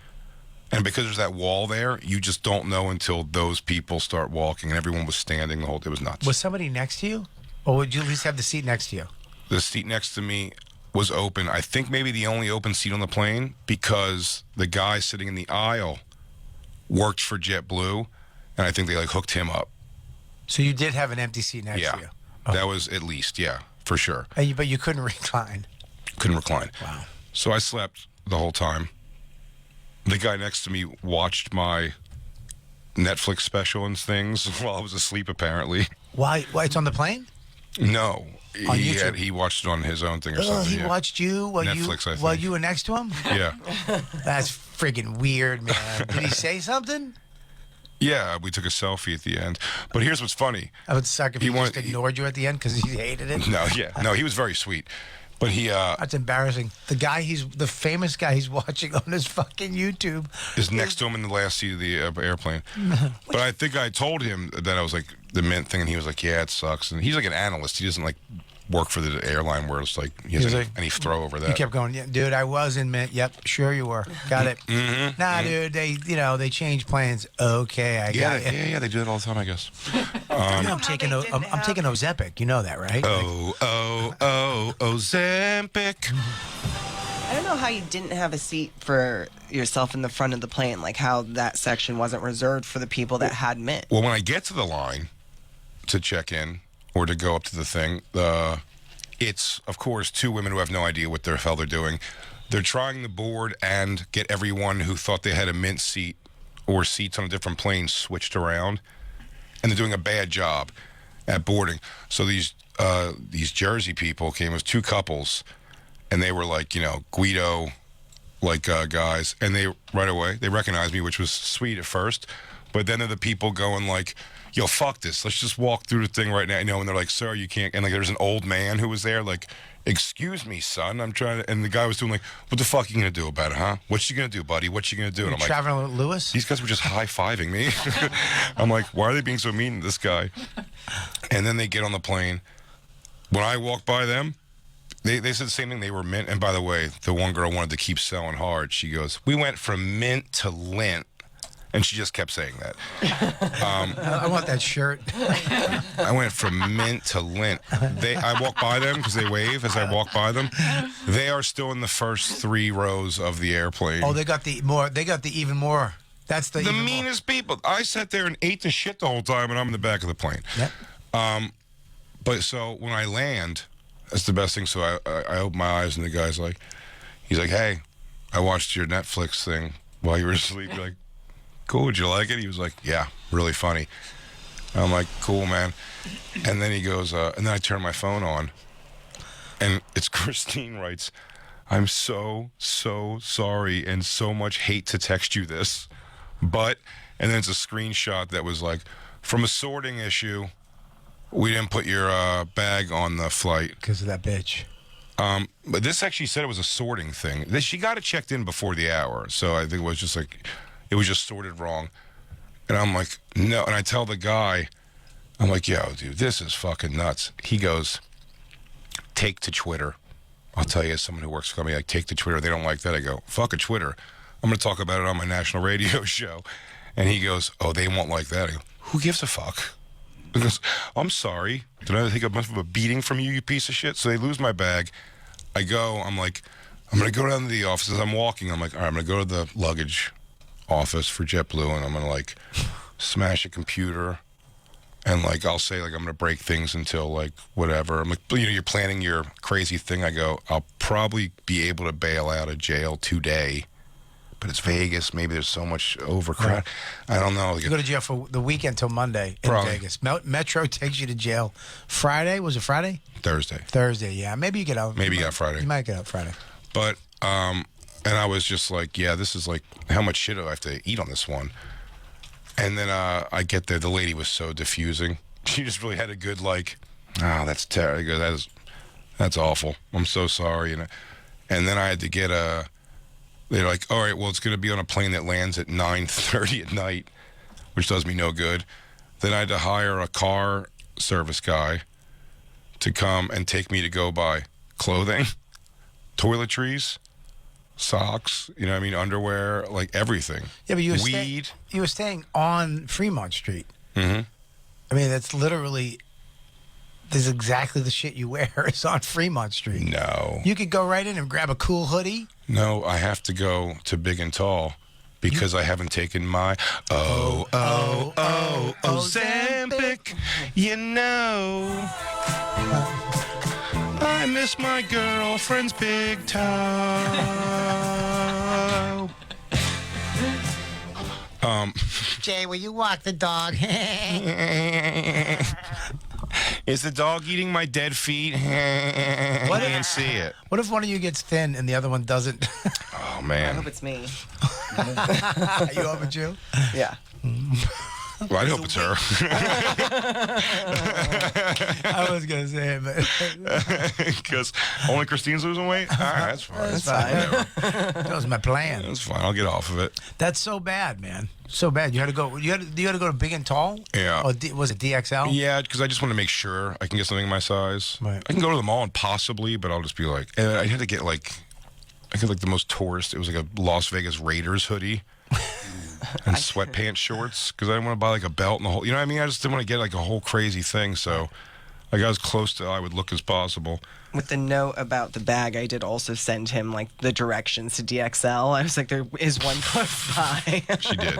And because there's that wall there, you just don't know until those people start walking, and everyone was standing the whole. It was nuts. Was somebody next to you, or would you at least have the seat next to you? The seat next to me was open. I think maybe the only open seat on the plane, because the guy sitting in the aisle worked for JetBlue, and I think they like hooked him up. So you did have an empty seat next to you. That was at least, for sure. But you couldn't recline. Couldn't recline. Wow. So I slept the whole time. The guy next to me watched my Netflix special and things while I was asleep, apparently. Why? It's on the plane? No. On YouTube? He watched it on his own thing or something. He watched you while Netflix, I think. while you were next to him? Yeah. That's friggin' weird, man. Did he say something? Yeah, we took a selfie at the end. But here's what's funny. I would suck if he just ignored you at the end because he hated it. No, he was very sweet. But he that's embarrassing. The famous guy he's watching on his fucking YouTube is next to him in the last seat of the airplane. But I think I told him that I was like the Mint thing, and he was like, "Yeah, it sucks." And he's like an analyst. He doesn't like work for the airline where it's like he has any throw over that. He kept going, "Yeah, dude, I was in Mint. Yep, sure you were. Got it. Dude, they changed plans. Okay, I got it. Yeah, they do it all the time, I guess. I'm taking Ozempic. You know that, right? Ozempic. I don't know how you didn't have a seat for yourself in the front of the plane, like how that section wasn't reserved for the people that had Mint. Well, when I get to the line to check in or to go up to the thing, it's, of course, two women who have no idea what the hell they're doing. They're trying the board and get everyone who thought they had a Mint seat or seats on a different plane switched around, and they're doing a bad job at boarding. So these Jersey people came as two couples, and they were like, Guido, guys, and they right away they recognized me, which was sweet at first, but then they're the people going like, "Yo, fuck this, let's just walk through the thing right now," and they're like, "Sir, you can't," and like there's an old man who was there, like, "Excuse me, son, I'm trying to," and the guy was doing like, "What the fuck are you gonna do about it, huh? What you gonna do, buddy? What you gonna do?" And I'm like, traveling with Lewis? These guys were just high-fiving me. I'm like, why are they being so mean to this guy? And then they get on the plane. When I walk by them, they said the same thing. They were Mint. And by the way, the one girl wanted to keep selling hard. She goes, "We went from Mint to Lint." And she just kept saying that. I want that shirt. I went from Mint to Lint. I walk by them because they wave as I walk by them. They are still in the first 3 rows of the airplane. Oh, they got the even more. That's the meanest people. I sat there and ate the shit the whole time, and I'm in the back of the plane. Yep. But so when I land, that's the best thing. So I open my eyes, and the guy's like, he's like, "Hey, I watched your Netflix thing while you were asleep." You're like, "Cool, did you like it?" He was like, "Yeah, really funny." I'm like, "Cool, man." And then he goes, and then I turn my phone on, and it's Christine writes, "I'm so sorry and so much hate to text you this, but," and then it's a screenshot that was like, "From a sorting issue, we didn't put your bag on the flight." Because of that bitch. But this actually said it was a sorting thing. She got it checked in before the hour, so I think it was just like, it was just sorted wrong. And I'm like, no. And I tell the guy, I'm like, "Yo, dude, this is fucking nuts." He goes, "Take to Twitter." I'll tell you, as someone who works for me, like, take to Twitter. They don't like that. I go, "Fuck a Twitter. I'm going to talk about it on my national radio show." And he goes, "Oh, they won't like that." I go, "Who gives a fuck?" He goes, "I'm sorry. Did I take much of a beating from you, you piece of shit?" So they lose my bag. I go, I'm like, I'm going to go down to the office. As I'm walking, I'm like, all right, I'm going to go to the luggage office for JetBlue, and I'm going to, like, smash a computer. And, like, I'll say, like, I'm going to break things until, like, whatever. I'm like, you're planning your crazy thing. I go, I'll probably be able to bail out of jail today. But it's Vegas. Maybe there's so much overcrowd. I don't know. You go to jail for the weekend till Monday in Vegas. Metro takes you to jail Friday. Was it Friday? Thursday, yeah. Maybe you get out. Maybe you got Friday. You might get out Friday. But, and I was just like, yeah, this is like, how much shit do I have to eat on this one? And then I get there. The lady was so diffusing. She just really had a good, like, "Oh, that's terrible." I go, that's awful. I'm so sorry. And then I had to get they're like, "All right, well, it's going to be on a plane that lands at 9:30 at night," which does me no good. Then I had to hire a car service guy to come and take me to go buy clothing, toiletries, socks, underwear, like everything. Yeah, but you were weed. staying on Fremont Street. Mm-hmm. I mean, that's literally, this is exactly the shit you wear is on Fremont Street. No. You could go right in and grab a cool hoodie. No, I have to go to Big and Tall because I haven't taken my Ozempic. You know, I miss my girlfriend's big toe. Jay, will you walk the dog? Is the dog eating my dead feet? I can't see it. What if one of you gets thin and the other one doesn't? Oh, I man. hope it's me. You hope it's you? Yeah. Well, I hope it's her. I was going to say it, but Because only Christine's losing weight? All right, that's fine. that's fine. That was my plan. That's fine. I'll get off of it. That's so bad, man. So bad. You had to go. You had to go to Big and Tall. Yeah. Or was it DXL? Yeah, because I just want to make sure I can get something in my size. Right. I can go to the mall and possibly, but I'll just be like, and I had to get like, I got like the most tourist. It was like a Las Vegas Raiders hoodie and sweatpants shorts because I didn't want to buy like a belt and the whole. You know what I mean? I just didn't want to get like a whole crazy thing. So I got as close to I would look as possible. With the note about the bag, I did also send him like the directions to DXL. I was like, there is one close by. She did.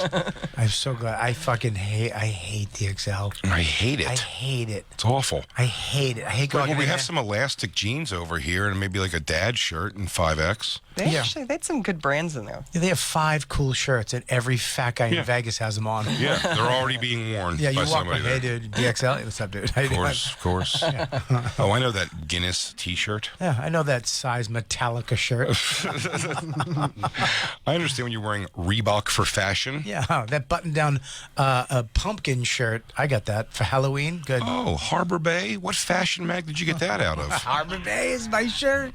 I'm so glad. I hate DXL. I hate it. I hate it. It's awful. I hate it. I hate Well, going. we in have there. some elastic jeans over here and maybe like a dad shirt in 5X. They Yeah. actually they had some good brands in there. Yeah, they have 5 cool shirts, and every fat guy Yeah. in Vegas has them on. Yeah, they're already being worn Yeah, you by walk somebody by, hey, there. dude, DXL. What's up, dude? How you Of doing? course. Oh, I know that Guinness T-shirt. Yeah, I know that size Metallica shirt. I understand when you're wearing Reebok for fashion. Yeah, that button-down pumpkin shirt. I got that for Halloween. Good. Oh, Harbor Bay? What fashion mag did you get that out of? Harbor Bay is my shirt.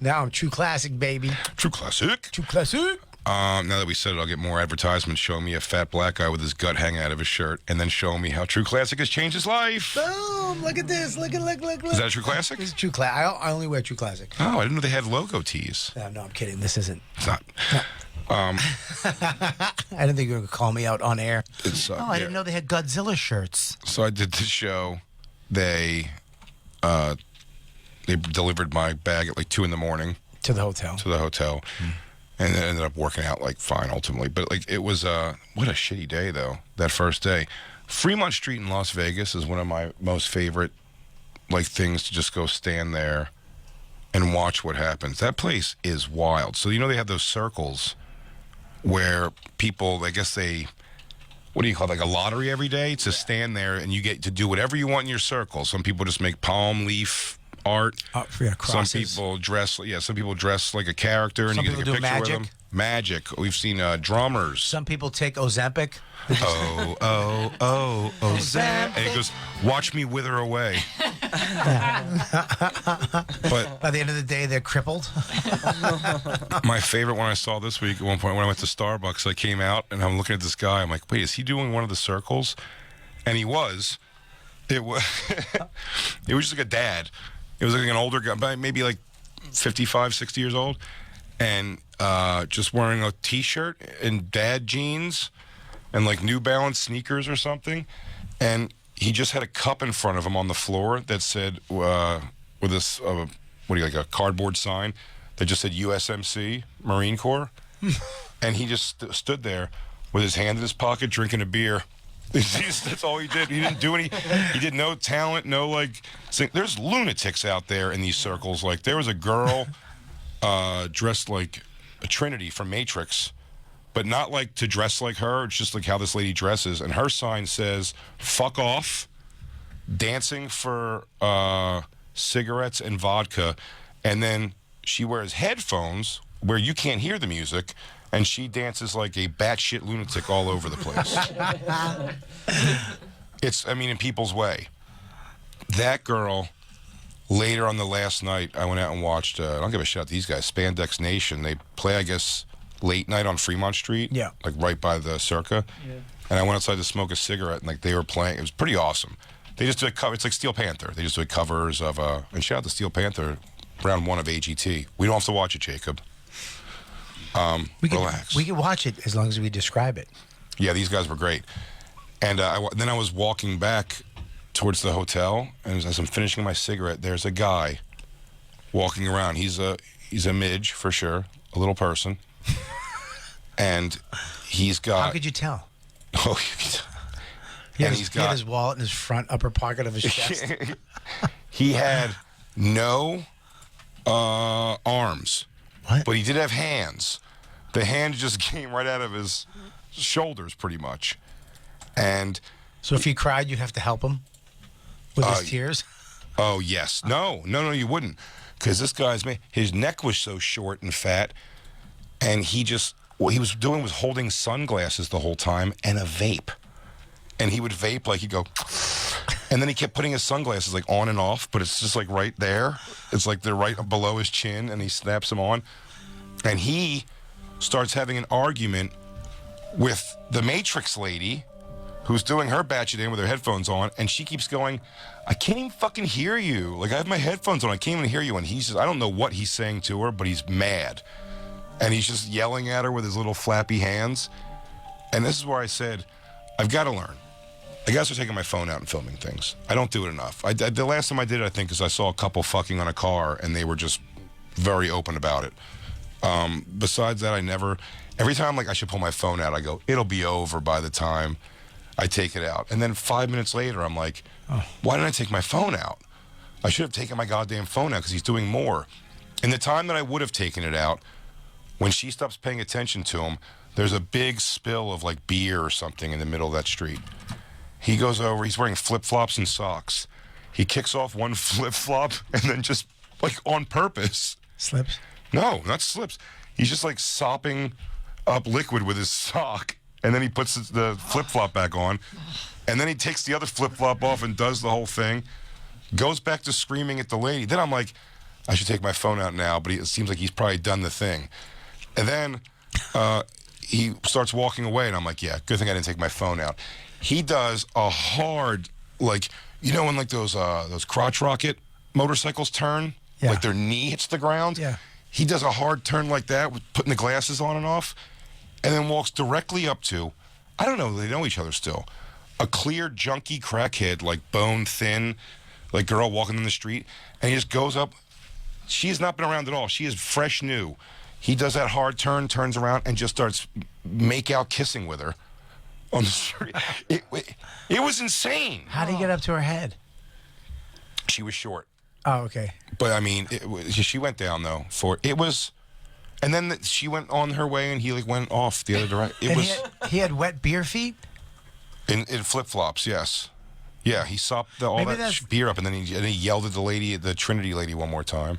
Now I'm true classic, baby. True classic. True classic. Now that we said it, I'll get more advertisements showing me a fat black guy with his gut hanging out of his shirt and then showing me how True Classic has changed his life. Boom! Look at this. Look. Is that a True Classic? This is true classic. I only wear true classic. Oh, I didn't know they had logo tees. No, I'm kidding. This isn't. It's not. I didn't think you were going to call me out on air. It's, Oh, I didn't know they had Godzilla shirts. So I did the show. They delivered my bag at like 2 in the morning To the hotel. to the hotel. And it ended up working out like fine ultimately. But like it was what a shitty day though, that first day. Fremont Street in Las Vegas is one of my most favorite like things to just go stand there and watch what happens. That place is wild. So you know they have those circles where people, I guess they, what do you call it, like a lottery every day to stand there and you get to do whatever you want in your circle. Some people just make palm leaf art. Yeah, Some crosses. people dress, some people dress like a character, and Some you get to people take a do picture magic. with them. Magic. We've seen drummers. Some people take Ozempic. Ozempic. And he goes, "Watch me wither away." But By the end of the day, they're crippled. my favorite one I saw this week at one point when I went to Starbucks, I came out and I'm looking at this guy. I'm like, "Wait, is he doing one of the circles?" And he was. It was. It was just like a dad. It was like an older guy, maybe like 55, 60 years old, and just wearing a T-shirt and dad jeans and like New Balance sneakers or something. And he just had a cup in front of him on the floor that said, with this, like a cardboard sign that just said USMC, Marine Corps. And he just stood there with his hand in his pocket drinking a beer. That's all he did. He didn't do any. He did no talent, no like. There's lunatics out there in these circles. Like there was a girl dressed like a Trinity from Matrix, but not like to dress like her. It's just like how this lady dresses, and her sign says "fuck off," dancing for cigarettes and vodka, and then she wears headphones where you can't hear the music. And she dances like a batshit lunatic all over the place. In people's way. That girl, later on the last night, I went out and watched, I don't give a shit, these guys, Spandex Nation. They play, I guess, late night on Fremont Street. Yeah. Like right by the Circa. Yeah. And I went outside to smoke a cigarette, and like they were playing. It was pretty awesome. They just did a cover. It's like Steel Panther. They just did covers of, and shout out to Steel Panther, round 1 of AGT. We don't have to watch it, Jacob. Relax. We can watch it as long as we describe it. Yeah, these guys were great. And then I was walking back towards the hotel, and as I'm finishing my cigarette, there's a guy walking around. He's a midge for sure, a little person. and he's got. How could you tell? Oh, He and he had his wallet in his front upper pocket of his chest. He had no arms. What? But he did have hands. The hand just came right out of his shoulders, pretty much. And So if he cried, you'd have to help him with his tears? oh yes, no, you wouldn't, because this guy's his neck was so short and fat, and what he was doing was holding sunglasses the whole time and a vape. And he would vape like he'd go, and then he kept putting his sunglasses like on and off, but it's just like right there. It's like they're right below his chin, and he snaps them on. And he starts having an argument with the Matrix lady, who's doing her batch it in with her headphones on, and she keeps going, I can't even fucking hear you. Like, I have my headphones on, I can't even hear you. And he's just, I don't know what he's saying to her, but he's mad. And he's just yelling at her with his little flappy hands. And this is where I said, I've got to learn. I got to start taking my phone out and filming things. I don't do it enough. The last time I did it, I think, is I saw a couple fucking on a car, and they were just very open about it. Besides that, every time like I should pull my phone out, I go, it'll be over by the time I take it out. And then 5 minutes later, I'm like, why didn't I take my phone out? I should have taken my goddamn phone out because he's doing more. In the time that I would have taken it out, when she stops paying attention to him, there's a big spill of like beer or something in the middle of that street. He goes over, he's wearing flip-flops and socks. He kicks off one flip-flop and then just like on purpose. Slips? No, not slips. He's just like sopping up liquid with his sock, and then he puts the flip-flop back on, and then he takes the other flip-flop off and does the whole thing, goes back to screaming at the lady. Then I'm like, I should take my phone out now, but it seems like he's probably done the thing. And then he starts walking away, and I'm like, yeah, good thing I didn't take my phone out. He does a hard, like, you know when like those crotch rocket motorcycles turn? Yeah. Like their knee hits the ground? Yeah. He does a hard turn like that, with putting the glasses on and off, and then walks directly up to, I don't know, they know each other still, a clear, junky crackhead, like bone thin, like girl walking in the street, and he just goes up. She has not been around at all. She is fresh new. He does that hard turn, turns around, and just starts make out kissing with her on the street. It was insane. How did he get up to her head? She was short. Oh, okay. But I mean, she went down though. And then she went on her way, and he like went off the other direction. He had wet beer feet? In flip flops, yes. Yeah, he sopped all that beer up, and then he yelled at the lady, the Trinity lady, one more time.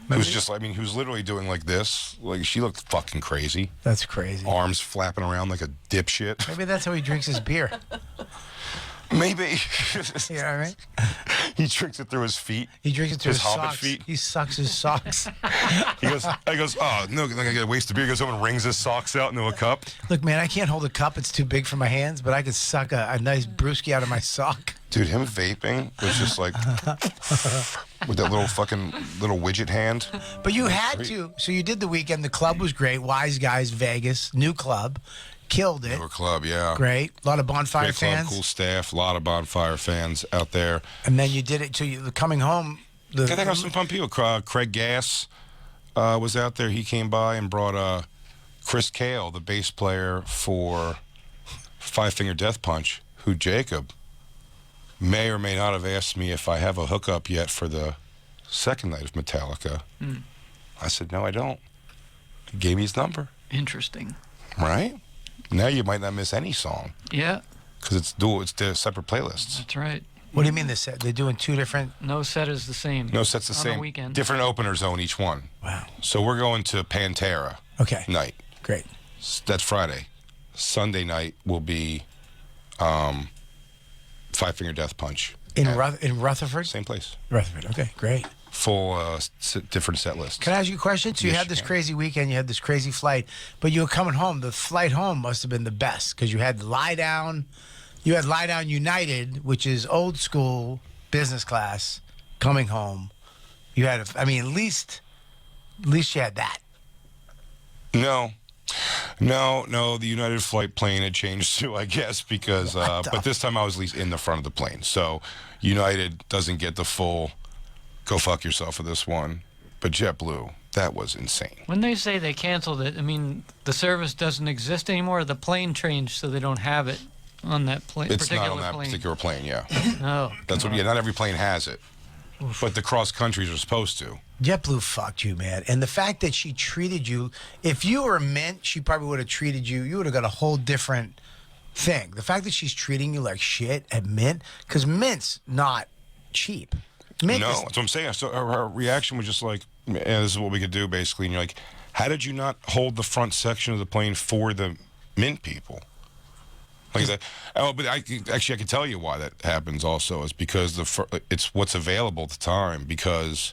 It was just, I mean, he was literally doing like this. Like, she looked fucking crazy. That's crazy. Arms flapping around like a dipshit. Maybe that's how he drinks his beer. Maybe. You know what I mean? He drinks it through his feet. He drinks it through his hobbit socks. feet. He sucks his socks. He goes, oh, no, like I got to waste the beer. He goes home and wrings his socks out into a cup. Look, man, I can't hold a cup. It's too big for my hands, but I could suck a nice brewski out of my sock. Dude, him vaping was just like, with that little widget hand. But you had to. So you did the weekend. The club was great. Wise Guys Vegas, new club. Killed it. Newer club, yeah. Great. A lot of Bonfire Great club, fans. cool staff, a lot of Bonfire fans out there. And then you did it. So you coming home. I think I got some fun people. Craig Gass was out there. He came by and brought Chris Cale, the bass player for Five Finger Death Punch, who Jacob may or may not have asked me if I have a hookup yet for the second night of Metallica. I said, no, I don't. He gave me his number. Interesting. Right? Now you might not miss any song. Yeah, because it's the separate playlists. that's right. What do you mean they're doing two different? No set is the same. No set's the on same. the weekend. Different openers on each one. Wow. So we're going to Pantera. Okay. Night. Great. That's Friday. Sunday night will be Five Finger Death Punch. In Rutherford? Same place. Rutherford. Okay, great. Full different set lists. Can I ask you a question? So you Yes, had this you can. crazy weekend, you had this crazy flight, but you were coming home. The flight home must have been the best because you had lie down. You had lie down United, which is old school business class, coming home. You had, at least you had that. No. The United flight plane had changed too, I guess, because but this time I was at least in the front of the plane. So United doesn't get the full go fuck yourself for this one. But JetBlue, That was insane. When they say they canceled it, I mean, the service doesn't exist anymore. The plane changed, so they don't have it on that plane. It's not on that particular plane, yeah. Oh. That's what. Yeah, not every plane has it, but the cross countries are supposed to. JetBlue fucked you, man. And the fact that she treated you, if you were Mint, she probably would have treated you, you would have got a whole different thing. The fact that she's treating you like shit at Mint, because Mint's not cheap. Mint No, is, that's what I'm saying. So her reaction was just like, this is what we could do, basically. And you're like, how did you not hold the front section of the plane for the Mint people? Like that. Oh, but I can tell you why that happens also is because it's what's available at the time, because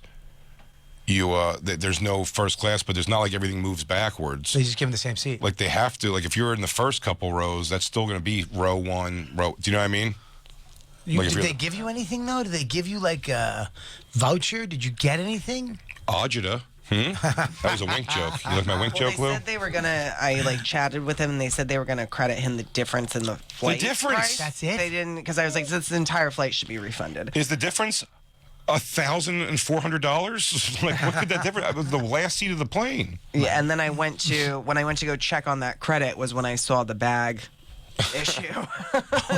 there's no first class, but there's not like everything moves backwards. they just give them the same seat. Like they have to, like if you're in the first couple rows, that's still going to be row 1, row. Do you know what I mean? Like Did they give you anything, though? Did they give you, like, a voucher? Did you get anything? Ajita. That was a wink joke. You like my wink joke, Lou? They said they were gonna. I like chatted with him, and they said they were gonna credit him the difference in the flight. The difference? price. That's it? They didn't, because I was like, this entire flight should be refunded. Is the difference $1,400? Like, what could that difference? That was the last seat of the plane. Yeah, and then when I went to go check on that credit was when I saw the bag issue.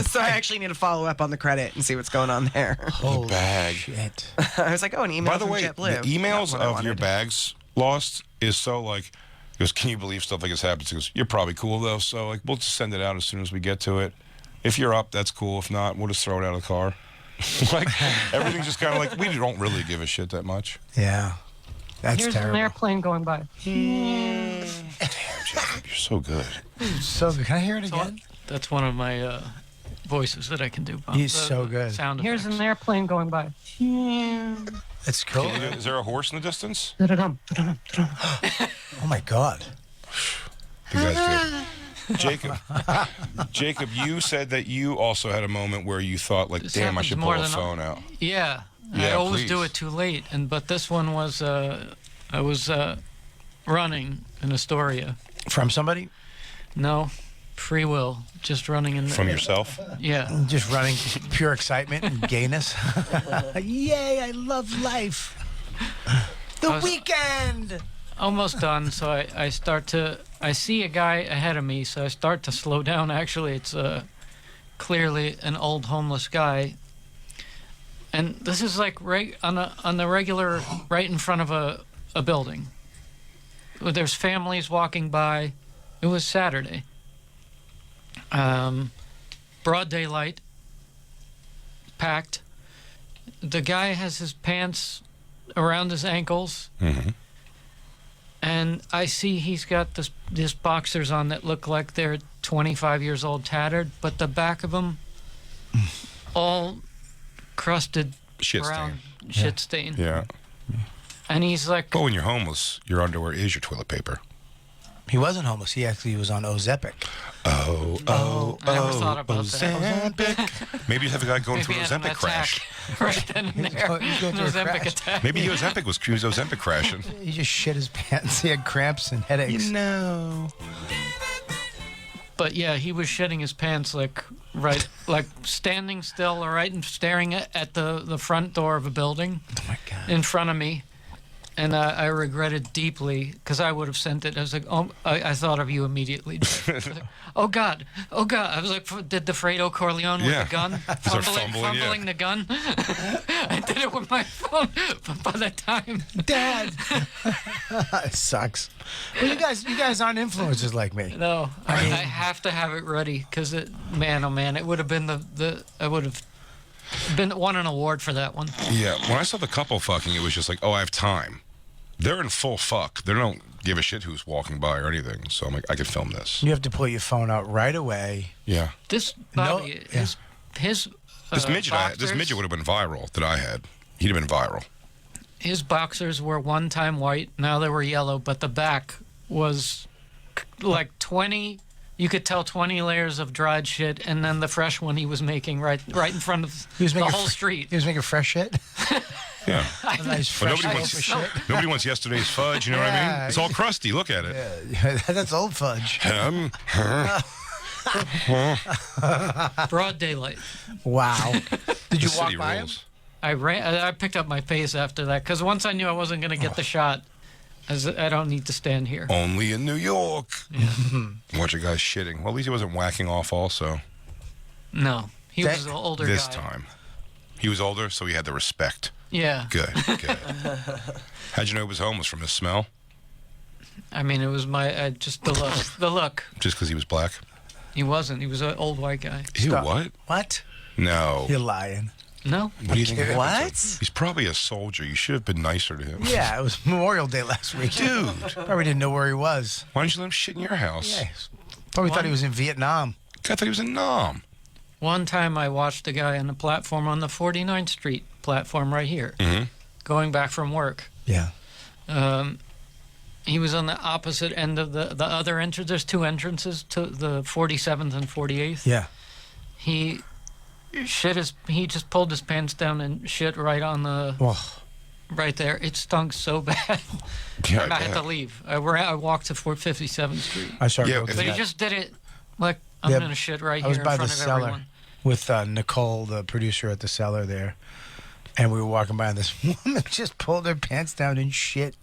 So I actually need to follow up on the credit and see what's going on there. Holy bag. shit. I was like, oh, an email By the from way, JetBlue. the emails Not what I of your wanted. bags lost is so like, he goes, can you believe stuff like this happens? He goes, you're probably cool though, so like we'll just send it out as soon as we get to it. If you're up, that's cool. If not, we'll just throw it out of the car. Like everything's just kind of like, we don't really give a shit that much. Yeah. That's Here's terrible. an airplane going by. Damn, Jacob, you're so good. So good. Can I hear it again? That's one of my voices that I can do. Bob. He's The so good. Sound Here's effects. an airplane going by. That's cool. Is there a horse in the distance? Oh, my God. You guys good. Jacob, you said that you also had a moment where you thought, like, This damn, I happens should more pull a than phone out. Yeah. I Yeah, always do please. it too late, but this one was I was running in Astoria. From somebody? No, free will, just running in. From yourself? Yeah. Just running pure excitement and gayness. Yay, I love life. The weekend. Almost done. So I see a guy ahead of me, so I start to slow down. Actually, it's clearly an old homeless guy. And this is like right on the regular, right in front of a building. There's families walking by. It was Saturday. Broad daylight. Packed. The guy has his pants around his ankles. Mm-hmm. And I see he's got this boxers on that look like they're 25 years old, tattered, but the back of them all crusted Shit brown stain. shit stain. Yeah. And he's like, But when you're homeless, your underwear is your toilet paper. He wasn't homeless. He actually was on Ozempic. I never thought about that. Ozempic. Maybe you have a guy going through Maybe an he had an Ozempic crash. attack right then and there. He's going An through a Ozempic crash. attack. Maybe he was Ozempic crashing. He just shit his pants. He had cramps and headaches. know. But yeah, he was shitting his pants like standing still, or right and staring at the front door of a building Oh, my God. in front of me. And I regretted deeply, because I would have sent it. I was like, oh, I thought of you immediately. I was like, oh God. I was like, did the Fredo Corleone with Yeah. the gun? Start fumbling, yeah. Fumbling the gun? I did it with my phone, but by the time... Dad. It sucks. Well, you guys aren't influencers like me. No, I have to have it ready, because man, oh man, it would have been I would have won an award for that one. Yeah, when I saw the couple fucking, it was just like, oh, I have time. They're in full fuck. They don't give a shit who's walking by or anything. So I'm like, I could film this. You have to pull your phone out right away. Yeah. This Bobby, his This midget would have been viral that I had. He'd have been viral. His boxers were one time white, now they were yellow, but the back was like 20. You could tell 20 layers of dried shit, and then the fresh one he was making right in front of the whole street. He was making fresh shit. Yeah. A nice But fresh loaf of shit. nobody wants yesterday's fudge, you know what I Yeah. mean? It's all crusty. Look at it. Yeah, that's old fudge. Broad daylight. Wow. Did you The walk city by him? rules. I picked up my pace after that, because once I knew I wasn't going to get the shot, As I don't need to stand here. Only in New York. Watch a guy shitting. Well, at least he wasn't whacking off also. No. He was an older this guy. time. He was older, so he had the respect. Yeah. Good. How'd you know he was homeless? From his smell? I mean, it was my just the look. The look. Just because he was black? He wasn't. He was an old white guy. Ew, what? What? No. You're lying. No. What do you think? What? He's probably a soldier. You should have been nicer to him. Yeah, it was Memorial Day last week. Dude. Probably didn't know where he was. Why didn't you let him shit in your house? Yeah, probably thought he was in Vietnam. I thought he was in Nam. One time I watched a guy on the platform on the 49th Street platform right here, Mm-hmm. going back from work. Yeah. He was on the opposite end of the other entrance. There's two entrances to the 47th and 48th. Yeah. He just pulled his pants down and shit right on the right there. It stunk so bad. Yeah, and I had to leave. I walked to 57th Street. I started Yeah, looking But at he just did it like I'm Yeah, gonna shit right I was here in by front the of cellar everyone. with Nicole, the producer at the cellar there. And we were walking by, and this woman just pulled her pants down and shit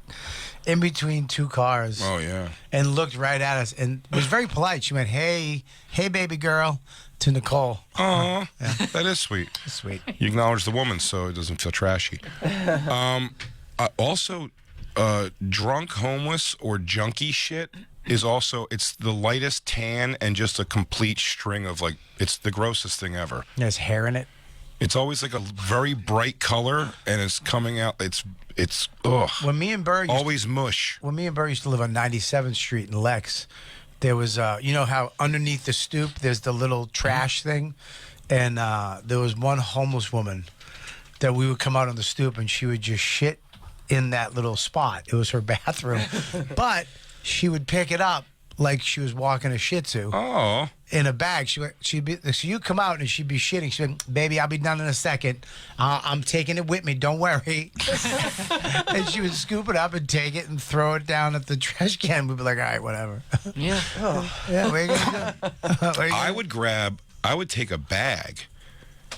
in between two cars. Oh, yeah. And looked right at us and was very polite. She went, hey, baby girl, to Nicole. Oh, that is sweet. Sweet. You acknowledge the woman so it doesn't feel trashy. Also, drunk, homeless, or junkie shit is also, it's the lightest tan and just a complete string of it's the grossest thing ever. There's hair in it. It's always like a very bright color and it's coming out. It's ugh. When me and Burr Always mush. When me and Burr used to live on 97th Street in Lex, there was, you know how underneath the stoop there's the little trash thing? And there was one homeless woman that we would come out on the stoop and she would just shit in that little spot. It was her bathroom. But she would pick it up like she was walking a Shih Tzu. Oh. In a bag. So you come out and she'd be shitting. She'd be, baby, I'll be done in a second. I'm taking it with me. Don't worry. And she would scoop it up and take it and throw it down at the trash can. We'd be like, all right, whatever. Yeah. Yeah, what are you gonna do? What are you gonna I would take a bag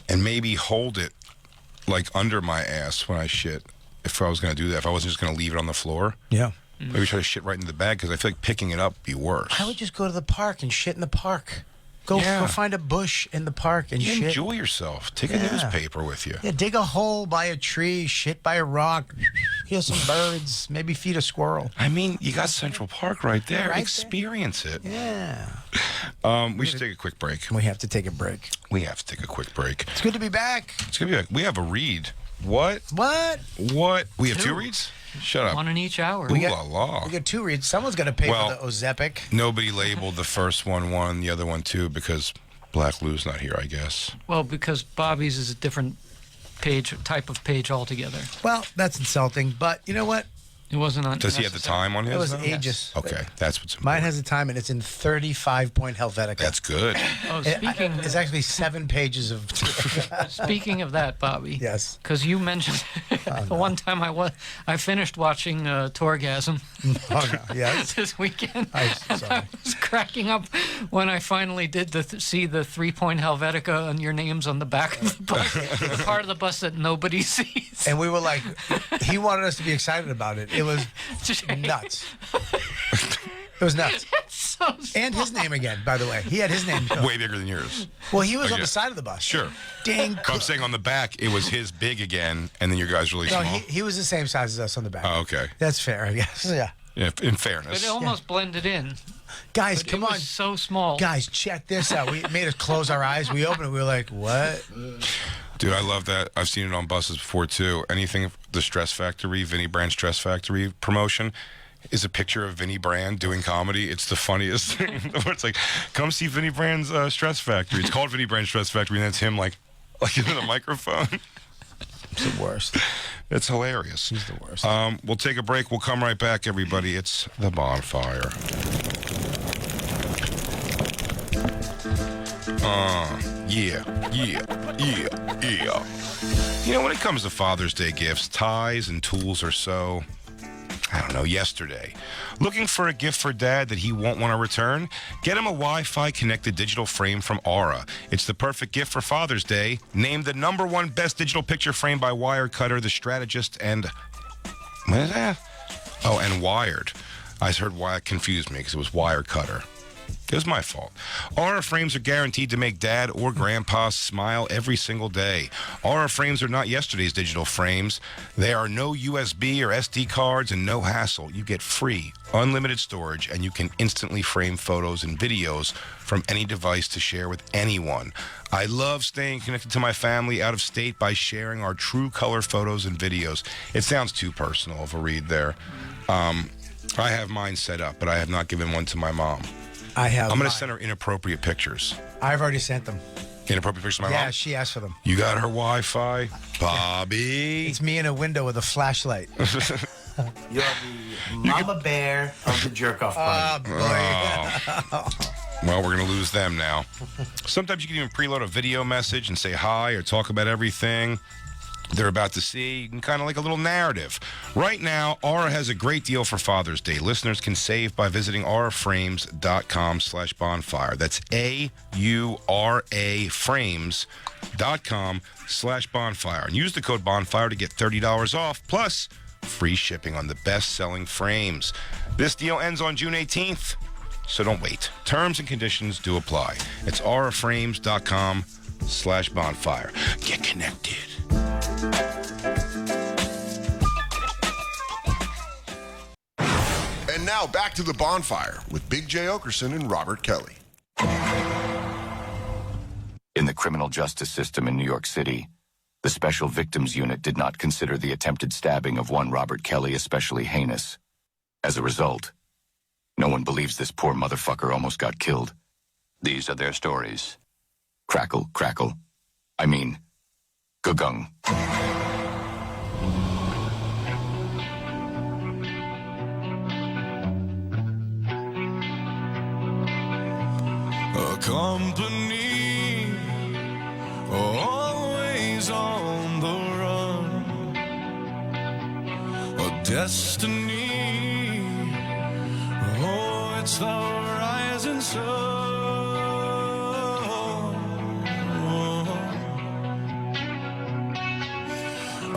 and maybe hold it under my ass when I shit. If I was going to do that, if I wasn't just going to leave it on the floor. Yeah. Maybe try to shit right into the bag because I feel like picking it up would be worse. I would just go to the park and shit in the park. Go find a bush in the park and shit. Enjoy yourself. Take a newspaper with you. Yeah, dig a hole by a tree, shit by a rock, hear some birds, maybe feed a squirrel. I mean, you got Central Park right there. Right Experience it. Yeah. We should take a quick break. We have to take a break. We have to take a quick break. It's good to be back. It's gonna be we have a read. What? What? We have two reads? Shut up. One in each hour. Ooh la la. We got two reads. Someone's got to pay for the Ozempic. Nobody labeled the first one, the other one two, because Black Lou's not here, I guess. Well, because Bobby's is a different type of page altogether. Well, that's insulting, but you know what? It wasn't on. Does he have the time on his? It was though? aegis. Okay, that's what's important. Mine has the time, and it's in 35-point Helvetica. That's good. Oh, speaking. It's actually 7 pages of. Speaking of that, Bobby. Yes. Because you mentioned the one time I finished watching Torgasm Oh, no. Yes. this weekend. I'm And sorry. I was cracking up when I finally did see the 3-point Helvetica and your names on the back of the bus, the part of the bus that nobody sees. And we were like, he wanted us to be excited about it. It was nuts. It was nuts. So And his name again, by the way. He had his name. Too. Way bigger than yours. Well, he was on Okay. the side of the bus. Sure. Dang. But I'm saying on the back, it was his big again, and then your guy's really No, small. he was the same size as us on the back. Oh, okay. That's fair, I guess. Yeah. Yeah, in But fairness. it almost blended in. Guys, But come it on. was so small. Guys, check this out. We made us close our eyes. We opened it. We were like, what? Dude, I love that. I've seen it on buses before, too. Anything, the Stress Factory, Vinnie Brand Stress Factory promotion is a picture of Vinnie Brand doing comedy. It's the funniest thing. Where it's like, come see Vinnie Brand's Stress Factory. It's called Vinnie Brand Stress Factory, and that's him, like in the microphone. It's the worst. It's hilarious. He's the worst. We'll take a break. We'll come right back, everybody. It's the Bonfire. Yeah. You know, when it comes to Father's Day gifts, ties and tools are so, I don't know, yesterday. Looking for a gift for Dad that he won't want to return? Get him a Wi-Fi connected digital frame from Aura. It's the perfect gift for Father's Day. Named the #1 best digital picture frame by Wirecutter, The Strategist, and what is that? Oh, and Wired. I heard why it confused me because it was Wire Cutter. It was my fault. Aura frames are guaranteed to make Dad or Grandpa smile every single day. Aura frames are not yesterday's digital frames. There are no USB or SD cards and no hassle. You get free, unlimited storage, and you can instantly frame photos and videos from any device to share with anyone. I love staying connected to my family out of state by sharing our true color photos and videos. It sounds too personal of a read there. I have mine set up, but I have not given one to my mom. I have. I'm going to send her inappropriate pictures. I've already sent them. Inappropriate pictures to my mom? Yeah, she asked for them. You got her Wi-Fi? Bobby? It's me in a window with a flashlight. You're the mama bear of the jerk-off party. Well, we're going to lose them now. Sometimes you can even preload a video message and say hi or talk about everything they're about to see, and kind of like a little narrative. Right now, Aura has a great deal for Father's Day. Listeners can save by visiting auraframes.com/bonfire. That's AURA frames.com/bonfire. And use the code bonfire to get $30 off, plus free shipping on the best-selling frames. This deal ends on June 18th, so don't wait. Terms and conditions do apply. It's auraframes.com/bonfire. Get connected. And now back to the Bonfire with Big J. Okerson and Robert Kelly. In the criminal justice system in New York City, the Special Victims Unit did not consider the attempted stabbing of one Robert Kelly especially heinous. As a result, no one believes this poor motherfucker almost got killed. These are their stories. Crackle, crackle. I mean, gugung. A company always on the run. A destiny. Oh, it's the rising sun.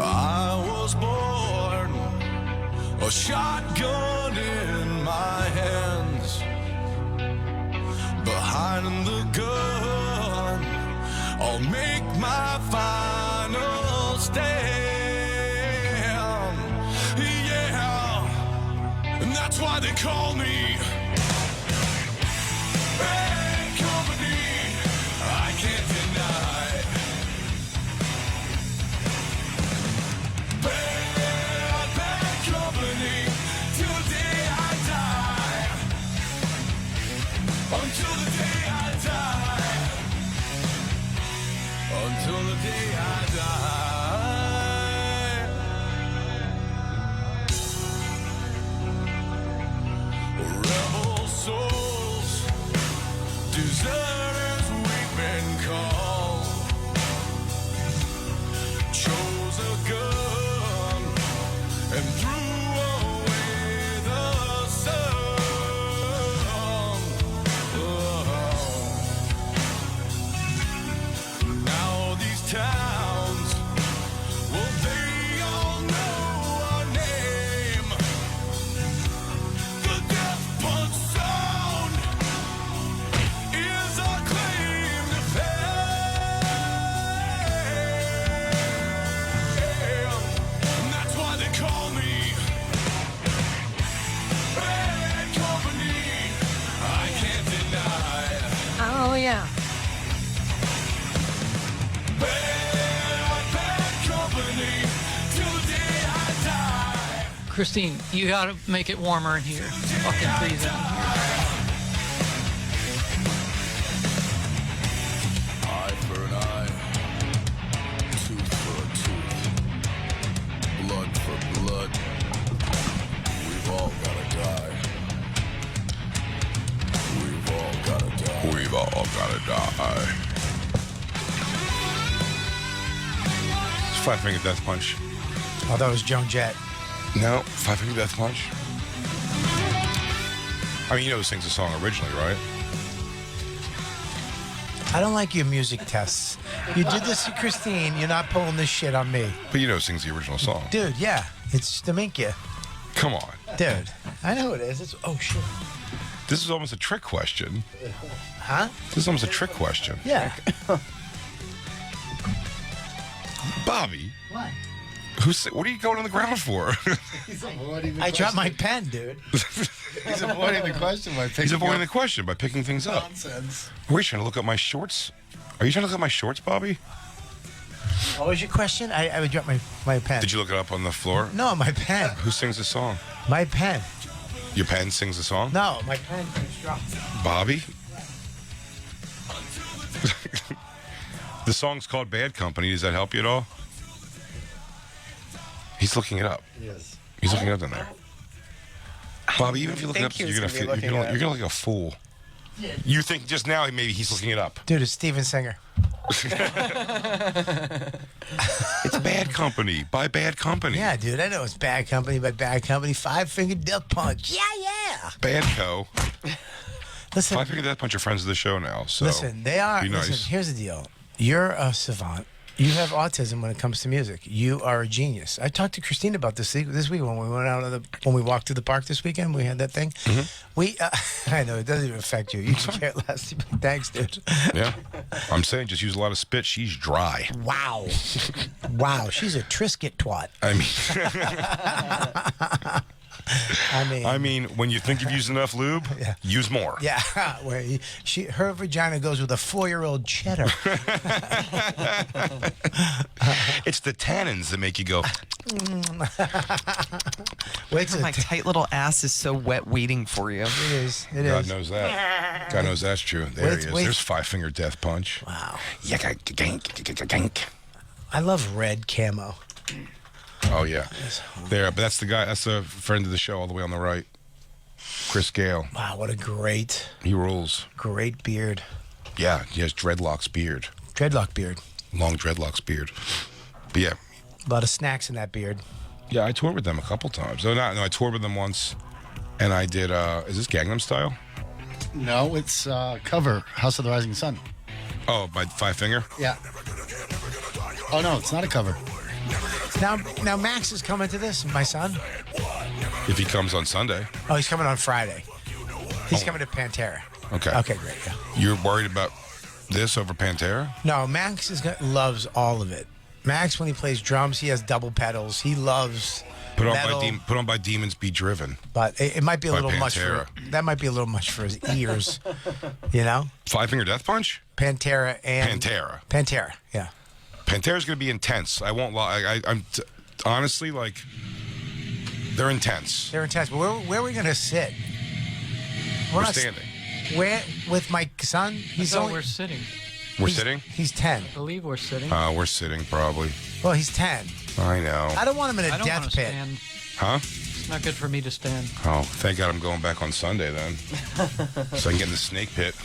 I was born, a shotgun in my hands. Behind the gun, I'll make my final stand. Yeah, and that's why they call me Bad Company. I can't deny. Bad Company till the day I die. Until the day I die. Until the day I die. Rebel souls, deserters we've been called. Chose a gun and threw away the sun. Towns, well, they all know our name. The death punch sound is our claim to fame. And that's why they call me Bad Company. I can't deny. Oh, yeah. Christine, you gotta make it warmer in here. Fucking freezing in here. Eye for an eye, tooth for a tooth, blood for blood. We've all gotta die. We've all gotta die. We've all gotta die. It's Five Finger Death Punch. Oh, that was Joan Jett. No, Five Finger Death Punch. I mean, you know who sings the song originally, right? I don't like your music tests. You did this to Christine. You're not pulling this shit on me. But you know who sings the original song. Dude, yeah. It's Staminkia. Come on. Dude, I know it is. Oh, shit. This is almost a trick question. Huh? This is almost a trick question. Yeah. Bobby. What? What are you going on the ground for? I dropped my pen, dude. He's avoiding the question by picking He's avoiding up the question by picking things up. nonsense. Are you trying to look at my shorts? Are you trying to look at my shorts, Bobby? What was your question? I would drop my pen. Did you look it up on the floor? No, my pen. Who sings the song? My pen. Your pen sings the song? No, my pen is dropped. Bobby? The song's called Bad Company. Does that help you at all? He's looking it up. Yes. He's looking it up in there. Bobby, even if you look it up, think he you're was gonna gonna be feel, looking it you're gonna look like a fool. You think just now maybe he's looking it up. Dude, it's Steven Singer. It's Bad Company by Bad Company. Yeah, dude, I know it's Bad Company by Bad Company. Five Finger Death Punch. Yeah. Bad Co. Listen, I figured that bunch of friends of the show now. So listen, they are. be nice. Listen, here's the deal. You're a savant. You have autism when it comes to music. You are a genius. I talked to Christine about this week when we went out when we walked through the park this weekend. We had that thing. We, I know it doesn't even affect you. You can care less. Thanks, dude. Yeah, I'm saying just use a lot of spit. She's dry. Wow, wow, she's a Triscuit twat. I mean, when you think you've used enough lube, use more. Yeah, where her vagina goes with a 4-year-old cheddar. It's the tannins that make you go. Wait till My tight little ass is so wet waiting for you. It is. God knows that. God knows that's true. There he is. Wait. There's Five Finger Death Punch. Wow. Gank. I love red camo. Oh yeah, there. But that's the guy. That's a friend of the show, all the way on the right. Chris Gale. Wow, what a great beard. Yeah, he has dreadlocks beard. Dreadlock beard. Long dreadlocks beard. But yeah. A lot of snacks in that beard. Yeah, I toured with them a couple times. No, I toured with them once, and I did. Is this Gangnam Style? No, it's cover House of the Rising Sun. Oh, by Five Finger. Yeah. Oh no, it's not a cover. Now Max is coming to this, my son. If he comes on Sunday. Oh, he's coming on Friday. He's coming to Pantera. Okay. Okay, great. Yeah. You're worried about this over Pantera? No, Max loves all of it. Max, when he plays drums, he has double pedals. He loves metal. Put on by Demons Be Driven. But it might be a By little much Pantera. that might be a little much for his ears. You know? Five Finger Death Punch? Pantera, yeah. Pantera's going to be intense. I won't lie. I'm honestly, like, they're intense. They're intense. But where are we going to sit? We're standing. Where with my son? We're sitting. We're sitting? He's 10. I believe we're sitting. We're sitting, probably. Well, he's 10. I know. I don't want him in a I don't death want to pit. stand. Huh? It's not good for me to stand. Oh, thank God I'm going back on Sunday then. So I can get in the snake pit.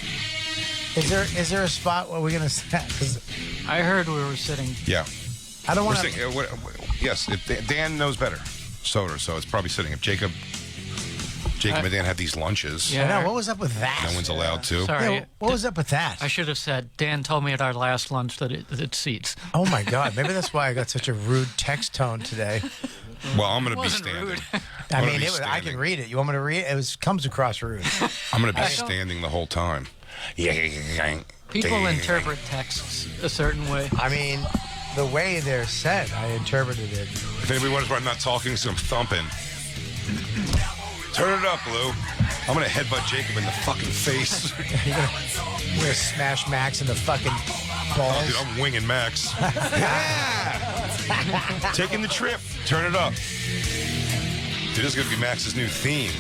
Is there a spot where we're going to sit? 'Cause I heard we were sitting. Yeah. I don't We're want to. sitting, yes, Dan knows better. So it's probably sitting. If Jacob and Dan had these lunches, Yeah. I know. What was up with that? no one's allowed to. Sorry. Yeah, what was up with that? I should have said, Dan told me at our last lunch that it seats. Oh my God! Maybe that's why I got such a rude text tone today. Well, I'm going to be Wasn't standing. rude. I I'm mean, gonna be I can standing. read it. You want me to read it? It comes across rude. I'm going to be standing the whole time. People interpret texts a certain way. I mean, the way they're said, I interpreted it. If anybody wonders why I'm not talking, so I'm thumping. Turn it up, Lou. I'm going to headbutt Jacob in the fucking face. You're gonna smash Max in the fucking balls. Oh, dude, I'm winging Max. Yeah! Taking the trip. Turn it up. Dude, this is going to be Max's new theme.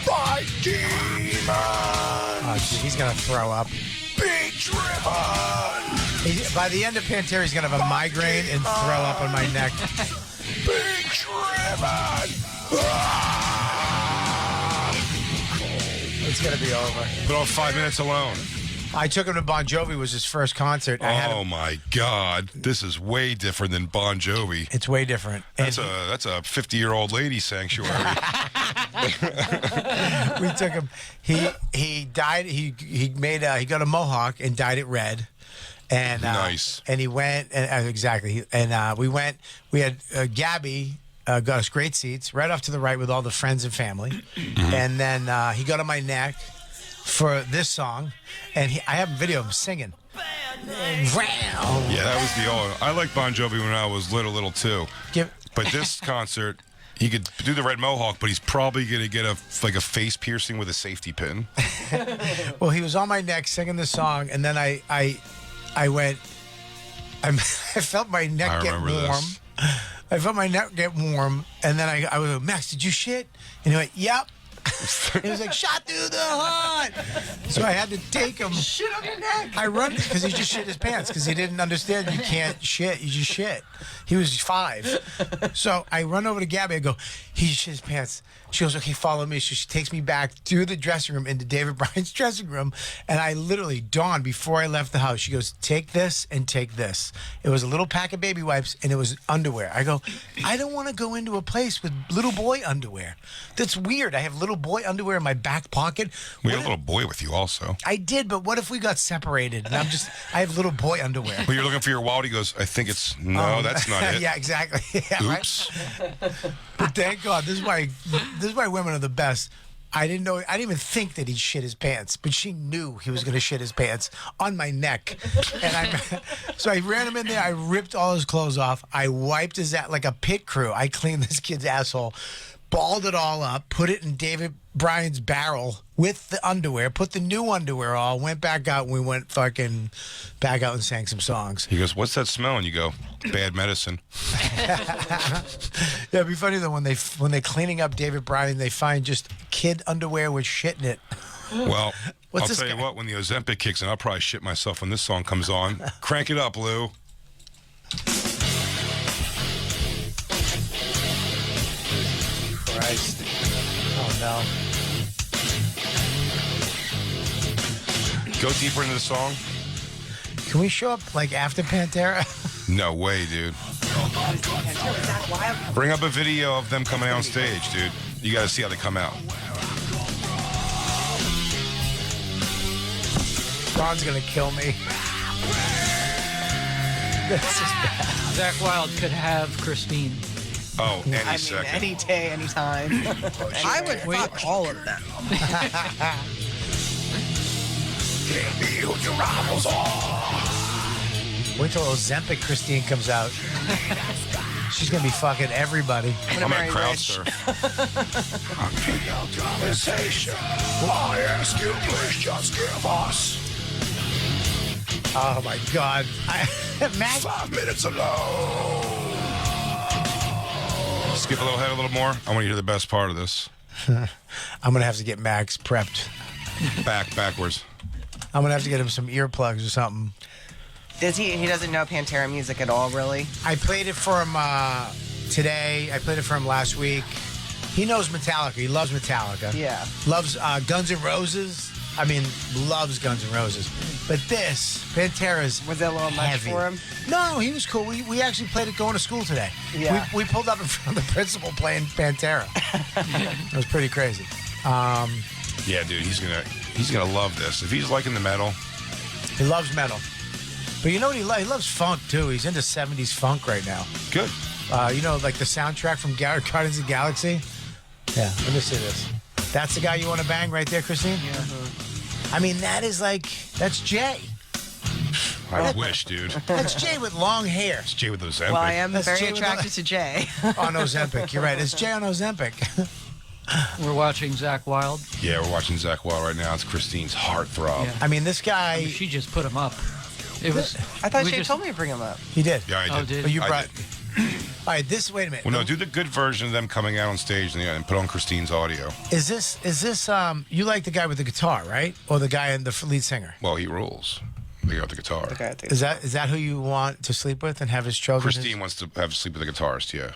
By Demon! Oh, dude, he's gonna throw up. Be driven! By the end of Pantera, he's gonna have a migraine and throw up on my neck. Be driven! It's gonna be over. Put on 5 minutes alone. I took him to Bon Jovi. It was his first concert. I had Oh him. my God! This is way different than Bon Jovi. It's way different. And That's a 50-year-old lady sanctuary. we took him. He died. He got a mohawk and dyed it red, And Nice. And he went, and exactly. And we went. We had Gabby got us great seats right off to the right with all the friends and family. And then he got on my neck for this song, and I have a video of him singing. Yeah, that was the old. I liked Bon Jovi when I was little too. But this concert, he could do the red mohawk, but he's probably gonna get a face piercing with a safety pin. Well, he was on my neck singing the song, and then I went. I felt my neck get warm. This. I felt my neck get warm, and then I was like, Max, did you shit? And he went, yep. He was like, shot through the heart. So I had to take him. Shit on your neck. I run because he just shit his pants because he didn't understand you can't shit. You just shit. He was 5. So I run over to Gabby. I go, he shit his pants. She goes, okay, follow me. So she takes me back through the dressing room into David Bryan's dressing room. And I literally, dawned before I left the house, she goes, take this and take this. It was a little pack of baby wipes and it was underwear. I go, I don't want to go into a place with little boy underwear. That's weird. I have little boy underwear in my back pocket. We had a little boy with you also. I did, but what if we got separated? And I have little boy underwear. Well, you're looking for your wallet. He goes, I think it's, no, that's not it. Yeah, exactly. Yeah, Oops. right? But thank God, this is why women are the best. I didn't even think that he'd shit his pants, but she knew he was going to shit his pants on my neck. And so I ran him in there. I ripped all his clothes off. I wiped his ass like a pit crew. I cleaned this kid's asshole, balled it all up, put it in David Bryan's barrel with the underwear, put the new underwear on, went back out, and we went fucking back out and sang some songs. He goes, what's that smell? And you go, bad medicine. Yeah, it'd be funny though when they're cleaning up David Bryan, they find just kid underwear with shit in it. Well, What's I'll this tell you guy? what, when the Ozempic kicks in, I'll probably shit myself when this song comes on. Crank it up, Lou. Christ. Oh no. Go deeper into the song. Can we show up like after Pantera? No way, dude. Bring up a video of them coming out on stage, dude. You got to see how they come out. Ron's gonna kill me. This is bad. Zack Wilde could have Christine. Oh, any second. Any day, any time. I would fuck all of them. Wait till Ozempic Christine comes out. She's gonna be fucking everybody. I'm gonna crowd Rich. surf. I ask you, please just give us Oh my God. Matt, 5 minutes alone. Skip a little ahead a little more. I want to hear the best part of this. I'm gonna have to get Max prepped. Backwards. I'm gonna have to get him some earplugs or something. Does he doesn't know Pantera music at all, really? I played it for him today. I played it for him last week. He knows Metallica. He loves Metallica. Yeah. Loves Guns N' Roses. I mean, loves Guns N' Roses. But this, Pantera's Was it a little much heavy. for him? No, he was cool. We actually played it going to school today. Yeah. We pulled up in front of the principal playing Pantera. It was pretty crazy. Yeah, dude, he's gonna love this. If he's liking the metal, He loves metal. But you know what he loves? He loves funk, too. He's into 70s funk right now. good. You know, like the soundtrack from Guardians of the Galaxy? Yeah, let me see this. That's the guy you want to bang right there, Christine? Yeah. I mean, that's Jay. I wish, dude. That's Jay with long hair. It's Jay with those Ozempic. Well, I am That's very Jay with attracted to Jay. On Ozempic. You're right. It's Jay on Ozempic. We're watching Zack Wilde. Yeah, we're watching Zack Wilde right now. It's Christine's heartthrob. Yeah. I mean, this guy, She just put him up. It was. I thought we Jay just- told me to bring him up. he did. Yeah, I did. Oh, did But you I brought. did. All right, wait a minute. Well, no, do the good version of them coming out on stage and put on Christine's audio. Is this, you like the guy with the guitar, right? Or the guy and the lead singer? Well, he rules. They got the guitar. Okay, I think Is that who you want to sleep with and have his children? Christine wants to have sleep with the guitarist, yeah.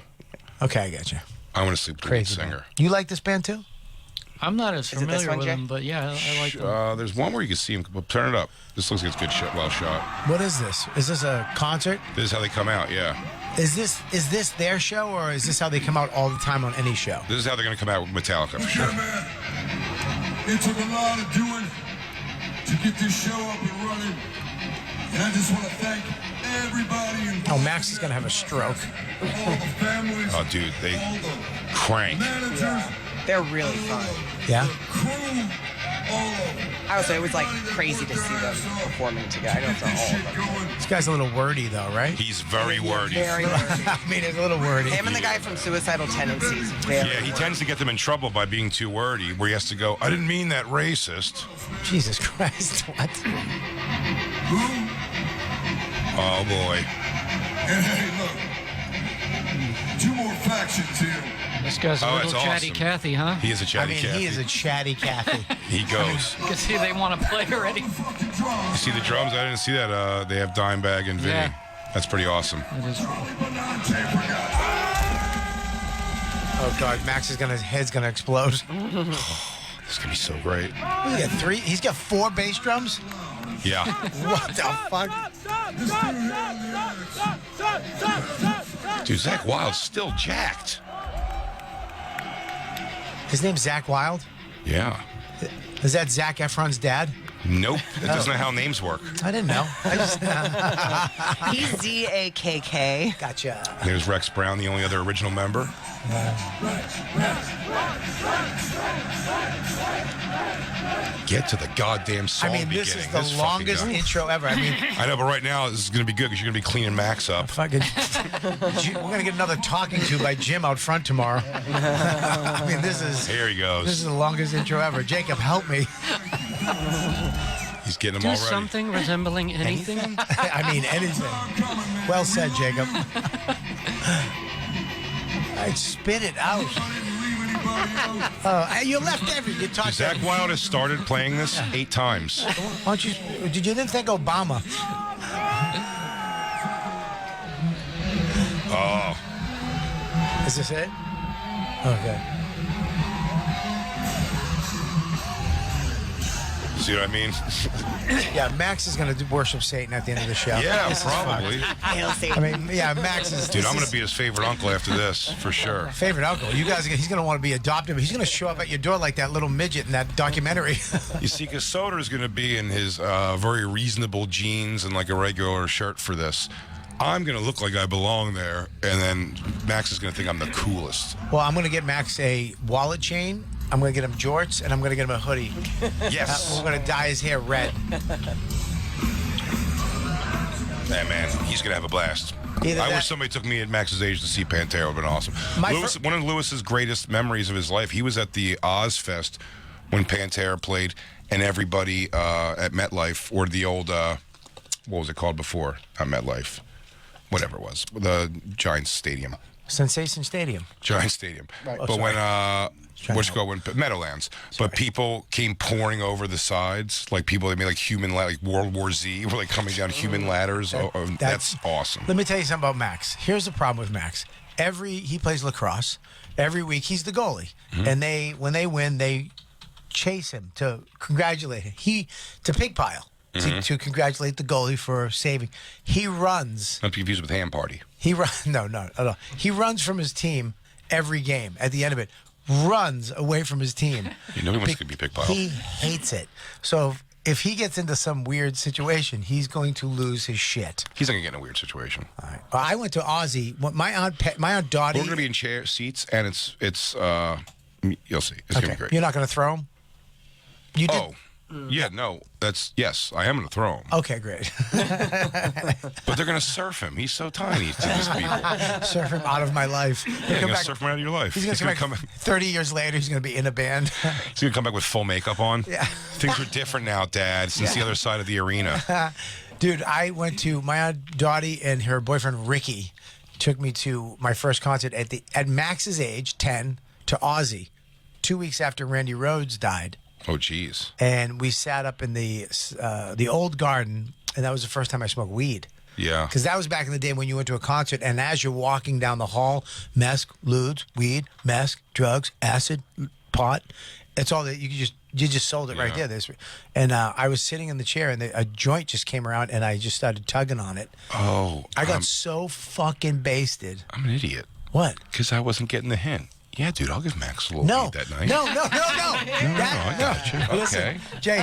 Okay, I got you. I want to sleep with the Crazy lead man. singer. You like this band too? I'm not as it this familiar one, with Jay? him, but yeah, I like them. There's one where you can see him. Well, turn it up. This looks like it's good shot, well shot. What is this? Is this a concert? This is how they come out, yeah. Is this their show, or is this how they come out all the time on any show? This is how they're going to come out with Metallica, for sure. It took a lot of doing to get this show up and running. And I just want to thank everybody involved. Oh, Max is gonna have a stroke. All the families. Oh, dude, they all the crank. managers. They're really fun. Yeah. Crew. All of them. I would say it was like crazy to see them performing together. I know it's not all of them. This guy's a little wordy though, right? He's very wordy. Very wordy. I mean, it's a little wordy. Him and the guy from Suicidal Tendencies. Very Yeah, he tends to get them in trouble by being too wordy, where he has to go, I didn't mean that racist. Jesus Christ! What? Oh, boy. And hey, look. 2 more factions here. This guy's a Oh, little that's chatty awesome. Cathy, huh? He is a I chatty mean, Cathy. he is a chatty Cathy. He goes. You can see they want to play already. Fucking drums. You see the drums? I didn't see that. They have Dimebag and Vinny. Yeah. That's pretty awesome. It is. Oh God, Max's his head's gonna explode. This is gonna be so great. He's got 3. He's got 4 bass drums. Yeah. What the fuck? Dude, Zack Wilde's still jacked. His name's Zack Wilde. Yeah. Is that Zac Efron's dad? Nope. That doesn't know how names work. I didn't know. I just He's ZAKK. gotcha. There's Rex Brown, the only other original member. Get to the goddamn song I mean, this is beginning. the fucking longest guy. intro ever. I mean, I know, but right now this is going to be good because you're going to be cleaning Max up. fucking. We're gonna get another talking to by Jim out front tomorrow. I mean, this is Here he this is goes. the longest intro ever. Jacob, help me. He's getting them Do all ready. something resembling anything. I mean, anything. Well said, Jacob. I spit it out. You left everything. You talked. Zack Wilde has started playing this 8 times. Why don't you? Did you didn't think Obama? Oh, Is this it? Okay. see what I mean? Yeah, Max is gonna worship Satan at the end of the show. Yeah, This is probably. I mean, yeah, Max is. Dude, this I'm going is to be his favorite uncle after this, for sure. favorite uncle. You guys, he's gonna want to be adopted. He's gonna show up at your door like that little midget in that documentary. You see, because Soder's going to be in his very reasonable jeans and like a regular shirt for this. I'm going to look like I belong there, and then Max is going to think I'm the coolest. Well, I'm gonna get Max a wallet chain. I'm gonna get him jorts, and I'm gonna get him a hoodie. Yes. We're gonna dye his hair red. Man, he's going to have a blast. Either I that- wish somebody took me at Max's age to see Pantera. Would have been awesome. One of Lewis's greatest memories of his life, he was at the Ozfest when Pantera played, and everybody at MetLife, or the old, what was it called before? Not MetLife. Whatever it was. The Giants Stadium. Sensation Stadium. Giant Stadium. Right. But Oh, when sorry. what's it called, when Meadowlands, but people came pouring over the sides, like people, they made like like World War Z, were like coming down human ladders. That's awesome. Let me tell you something about Max. Here's the problem with Max. He plays lacrosse. Every week he's the goalie, and when they win, they chase him to congratulate him. To pig pile. To congratulate the goalie for saving. He runs. Not to be confused with Ham Party. No. He runs from his team every game. At the end of it, runs away from his team. You know he wants to be pickpiled. He hates it. So if he gets into some weird situation, he's going to lose his shit. He's not gonna get in a weird situation. All right. I went to Aussie. My aunt Dottie. We're gonna be in seats, and it's you'll see. It's gonna be great. You're not going to throw him. You did. Oh. Yeah, no, yes, I am going to throw him. Okay, great. But they're going to surf him. He's so tiny to these people. Surf him out of my life. They're going to surf him out of your life. He's going to come back 30 years later. He's going to be in a band. He's going to come back with full makeup on. Yeah. Things are different now, Dad, since the other side of the arena. Dude, I went to my aunt Dottie and her boyfriend Ricky took me to my first concert at Max's age, 10, to Aussie, 2 weeks after Randy Rhoads died. Oh, geez. And we sat up in the old garden, and that was the first time I smoked weed. Yeah. Because that was back in the day when you went to a concert, and as you're walking down the hall, meth, ludes, weed, meth, drugs, acid, pot. It's all that you just sold it right Yeah. there. And I was sitting in the chair, and a joint just came around, and I just started tugging on it. Oh. I got so fucking basted. I'm an idiot. What? Because I wasn't getting the hint. Yeah, dude, I'll give Max a little weed that night. No. No, I got you. Listen, Okay. Jay.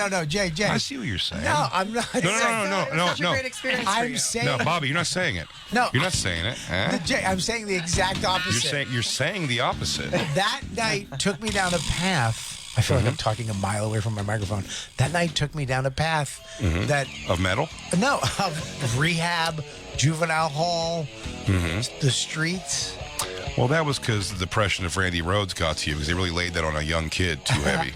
No, Jay. I see what you're saying. No, I'm not. No. Such a great experience for I'm you. saying. No, Bobby, you're not saying it. No. You're not saying it. Huh? Jay, I'm saying the exact opposite. You're saying the opposite. That night took me down a path. I feel like I'm talking a mile away from my microphone. That night took me down a path that Of metal? no of rehab, juvenile hall, the streets. Well, that was because the depression of Randy Rhoads got to you because they really laid that on a young kid too heavy.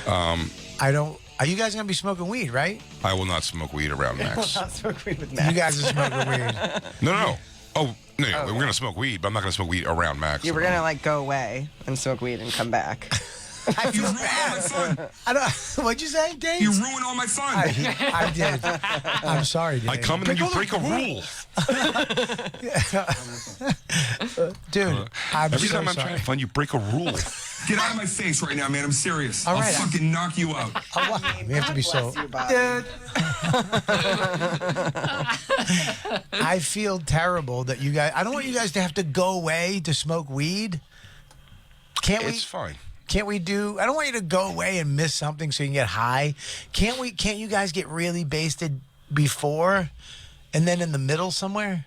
I don't. Are you guys gonna be smoking weed, right? I will not smoke weed around Max. Not smoke weed with You Max. guys are smoking weed. No. Oh, no, we're going to smoke weed, but I'm not going to smoke weed around Max. You were gonna like go away and smoke weed and come back. I feel bad. I don't. What'd you say, Dave? You ruined all my fun. I did. I'm sorry, Dave. I come and then you break a rule. Dude, I'm Every so time I'm sorry. trying to fun, you break a rule. Get out of my face right now, man. I'm serious. All right, I'll fucking knock you out. We have to be so. Bless you, Bobby. I feel terrible that you guys. I don't want you guys to have to go away to smoke weed. Can't we? It's fine. Can't we do? I don't want you to go away and miss something so you can get high. Can't we? Can't you guys get really basted before, and then in the middle somewhere?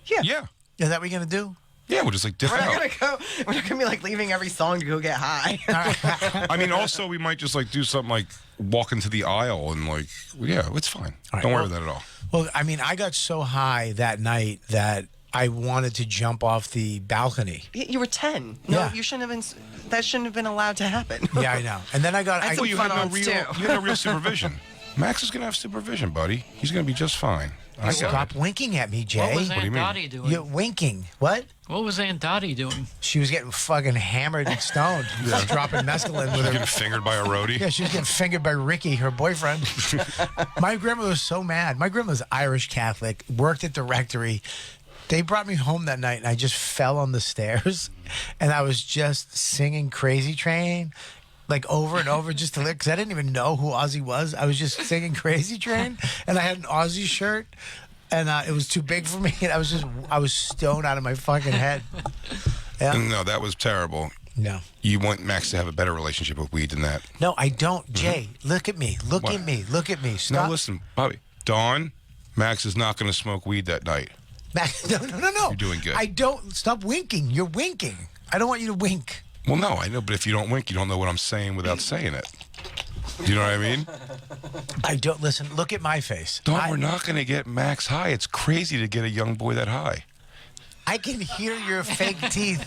Yeah. Is that what you're gonna do? Yeah, we'll just like dip We're not out. gonna go. We're not gonna be like leaving every song to go get high. I mean, also, we might just like do something like walk into the aisle and like, yeah, it's fine. Don't worry about that at all. Well, I mean, I got so high that night that I wanted to jump off the balcony. You were 10. No, Yeah. you shouldn't have been. That shouldn't have been allowed to happen. Yeah, I know. And then I got. I I, took You fun had no ons, real, too. you had no real supervision. Max is gonna have supervision, buddy. He's gonna be just fine. I got Stop it. winking at me, Jay. What was do you Aunt mean? Dottie doing? You're winking. What? What was Aunt Dottie doing? She was getting fucking hammered and stoned. Just dropping mescaline with Getting her. fingered by a roadie. Yeah, she was getting fingered by Ricky, her boyfriend. My grandma was so mad. My grandma was Irish Catholic, worked at the rectory. They brought me home that night, and I just fell on the stairs, and I was just singing Crazy Train, like over and over, just to because I didn't even know who Ozzy was. I was just singing Crazy Train, and I had an Ozzy shirt, and it was too big for me, and I was stoned out of my fucking head. Yeah. No, that was terrible. No. You want Max to have a better relationship with weed than that. No, I don't, Jay. Look at me. Look What? at me. Look at me. Stop. Now listen, Bobby. Dawn, Max is not going to smoke weed that night. No. You're doing good. I don't. Stop winking. You're winking. I don't want you to wink. Well, no, I know, but if you don't wink, you don't know what I'm saying without saying it. Do you know what I mean? I don't. Listen, look at my face. Dawn, we're not going to get Max high. It's crazy to get a young boy that high. I can hear your fake teeth.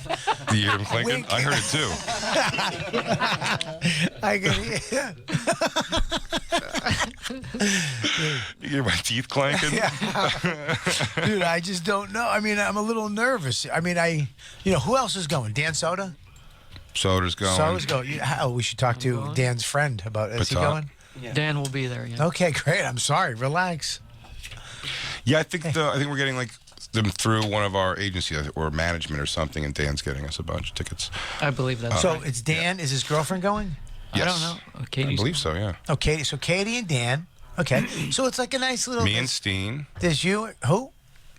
Do you hear him clinking? Wink. I heard it too. I can hear. You hear my teeth clanking? Dude, I just don't know. I mean, I'm a little nervous. I mean, who else is going? Dan Soda? Soda's going. Soda's going. Oh, we should talk to Dan's friend about it. Is he Patat. going? Dan will be there. Yeah. Okay, great. I'm sorry. Relax. Yeah, I think we're getting like them through one of our agencies or management or something, and Dan's getting us a bunch of tickets. I believe that's So right. it's Dan. Is his girlfriend going? I Yes. don't know. Oh, I Katie's believe so. Yeah. Oh, Katie. So Katie and Dan. Okay. So it's like a nice little. Me and Steen. There's you. Who?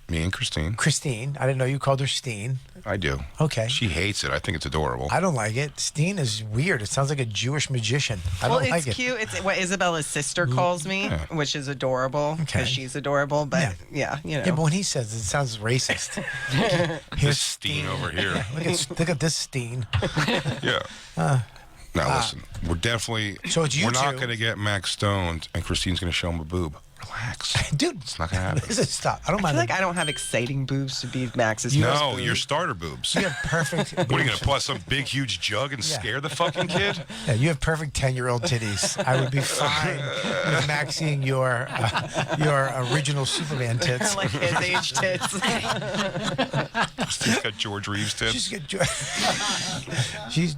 Me and Christine. Christine. I didn't know you called her Steen. I do. Okay. She hates it. I think it's adorable. I don't like it. Steen is weird. It sounds like a Jewish magician. I Well, don't it's like it. cute. It's what Isabella's sister calls me, which is adorable because Okay. she's adorable. But yeah, you know. Yeah, but when he says it, it sounds racist. This Steen over here. Look at this Steen. Yeah. Now listen, we're definitely. So it's you We're not two. going to get Max stoned, and Christine's going to show him a boob. Relax. Dude, It's not going to happen. listen, stop. I don't I mind. feel like I don't have exciting boobs to be Max's. No, first boob. your starter boobs. You have perfect. What are you going to plus some big, huge jug and Yeah. scare the fucking kid? Yeah, you have perfect 10-year-old titties. I would be fine with Max seeing your original Superman tits. like his age tits. She's got George Reeves tits. She's good.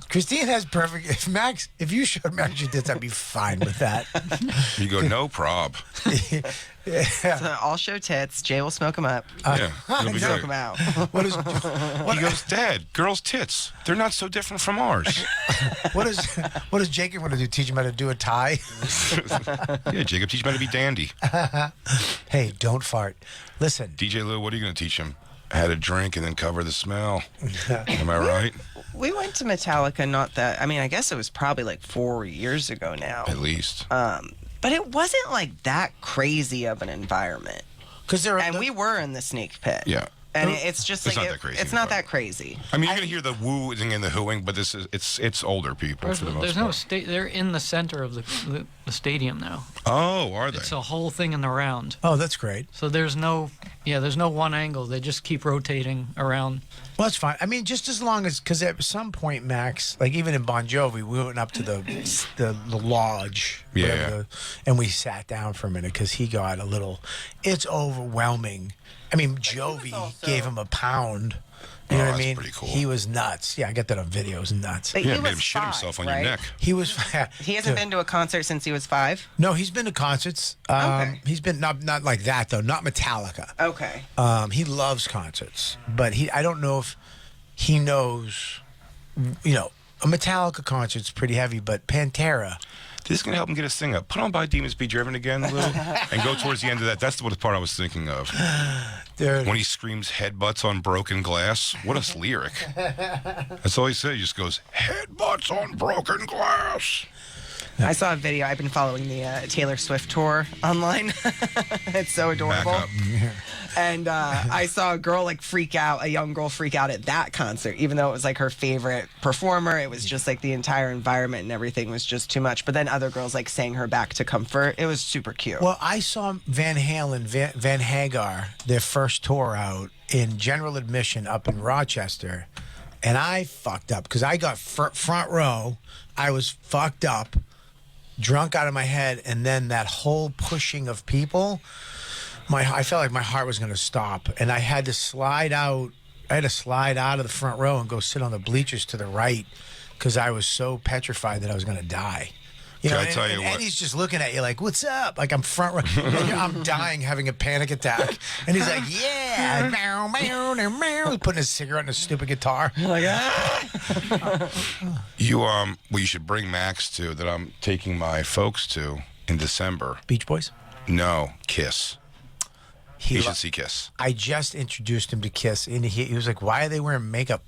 Christine has perfect. If you showed Max your tits, I'd be fine with that. You go, no prob. So I'll show tits. Jay will smoke them up. Yeah, it'll be Smoke great. them out. What is? He goes, Dad, girls' tits. They're not so different from ours. What does Jacob want to do? Teach him how to do a tie? Yeah, Jacob, teach him how to be dandy. Hey, don't fart. Listen. DJ Lou, what are you going to teach him? had a drink and then cover the smell. Am I right? We went to Metallica, not that. I mean, I guess it was probably like 4 years ago now. At least. But it wasn't like that crazy of an environment. And we were in the snake pit. Yeah. And it's just It's like not that crazy, it's not but- that crazy. I mean, you're gonna hear the wooing and the hooing, but it's older people for the most There's part. no state. They're in the center of the stadium now. Oh, are they? It's a whole thing in the round. Oh, that's great. So there's no one angle. They just keep rotating around. Well, that's fine. I mean, just as long as, because at some point, Max, like even in Bon Jovi, we went up to the lodge, Yeah. whatever and we sat down for a minute because he got a little. It's overwhelming. I mean, Jovi gave him a pound. You know what I that's mean? pretty cool. He was nuts. Yeah, I got that on video. It was nuts. But Yeah, he made was him shit 5, himself on right? your neck. He was. He hasn't been to a concert since he was 5. No, he's been to concerts. Okay. He's been not like that though. Not Metallica. Okay. He loves concerts, but I don't know if he knows. You know, a Metallica concert's pretty heavy, but Pantera. This is gonna help him get his thing up. Put on "By Demons Be Driven" again, Lou, and go towards the end of that. That's the part I was thinking of. Dude. When he screams "headbutts on broken glass," what a lyric! That's all he said. He just goes "headbutts on broken glass." I saw a video. I've been following the Taylor Swift tour online. It's so adorable. Back up. And I saw a girl a young girl freak out at that concert, even though it was like her favorite performer. It was just like the entire environment and everything was just too much. But then other girls like sang her back to comfort. It was super cute. Well, I saw Van Halen, Van Hagar, their first tour out in general admission up in Rochester, and I fucked up because I got front row. I was fucked up, drunk out of my head, and then that whole pushing of people, I felt like my heart was going to stop, and I had to slide out. I had to slide out of the front row and go sit on the bleachers to the right because I was so petrified that I was going to die. You know, Can I tell you and what? Eddie's just looking at you like, "What's up?" Like I'm front row. And I'm dying, having a panic attack, and he's like, "Yeah," meow, meow, meow, meow, putting his cigarette in a stupid guitar. like, You what you should bring Max to that I'm taking my folks to in December. Beach Boys. No, Kiss. He should see Kiss. I just introduced him to Kiss, and he was like, "Why are they wearing makeup?"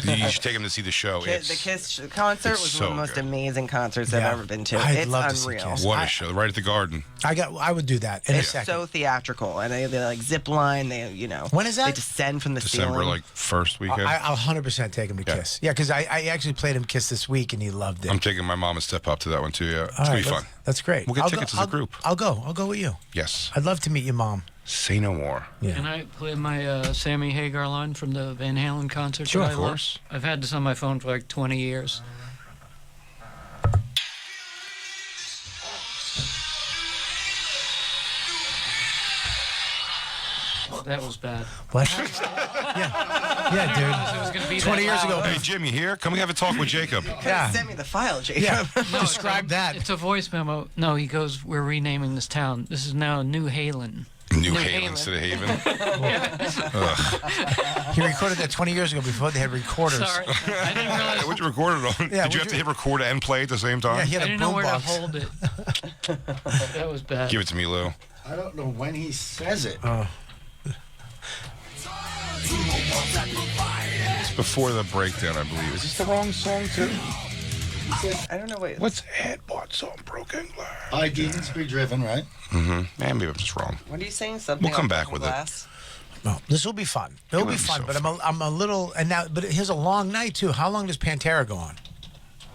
You should take him to see the show. the Kiss concert was it's one of the so most good. amazing concerts I've Yeah. ever been to. I'd It's love to see unreal. Kiss. What a show! Right at the Garden. I would do that in a It's second. so theatrical, and they like zip line. They When is that? They descend from the December ceiling. like first weekend. I'll 100% take him to Yeah. Kiss. Yeah, because I actually played him Kiss this week, and he loved it. I'm taking my mom a step up to that one too. Yeah, it's All gonna right, be fun. That's great. We'll get I'll tickets go, as a group. I'll go with you. Yes. I'd love to meet your mom. Say no more. Yeah. Can I play my Sammy Hagar line from the Van Halen concert? Sure, that I of love? course. I've had this on my phone for like 20 years. That was bad. What? yeah, It was gonna be dude. 20 that years loud. ago. Hey Jim, you here? Come have a talk with Jacob. Yeah. Send me the file, Jacob. Yeah. No, Describe that. It's a voice memo. No, he goes, "We're renaming this town. This is now New Halen." New New Halen Halen. instead of Haven. He recorded that 20 years ago before they had recorders. Sorry, I didn't realize. What'd you record it on? Yeah, Did you have to hit record and play at the same time? Yeah, he I had a didn't know where to boombox. hold it. That was bad. Give it to me, Lou. I don't know when he says it. It's before the breakdown, I believe. Is this the wrong song too? I don't know what. What's headbutts on broken glass? By Demons Be Driven, right? Man, maybe I'm just wrong. What are you saying? Something. We'll come on back broken with it. glass? No, this will be fun. It'll will be be fun, so but I'm a little and now. But here's a long night too. How long does Pantera go on?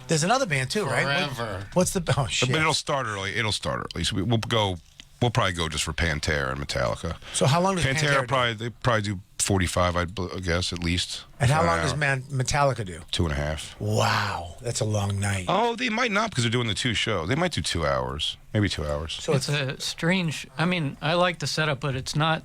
There's another band too, right? Forever. What's the? Oh shit! But it'll start early. It'll start early. So we'll go. We'll probably go just for Pantera and Metallica. So how long does Pantera? Pantera they probably do 45, I guess, at least. And how For an long does hour. Metallica do? 2.5. Wow, that's a long night. Oh, they might not because they're doing the 2 shows. They might do 2 hours, maybe 2 hours. So It's a strange. I mean, I like the setup, but it's not.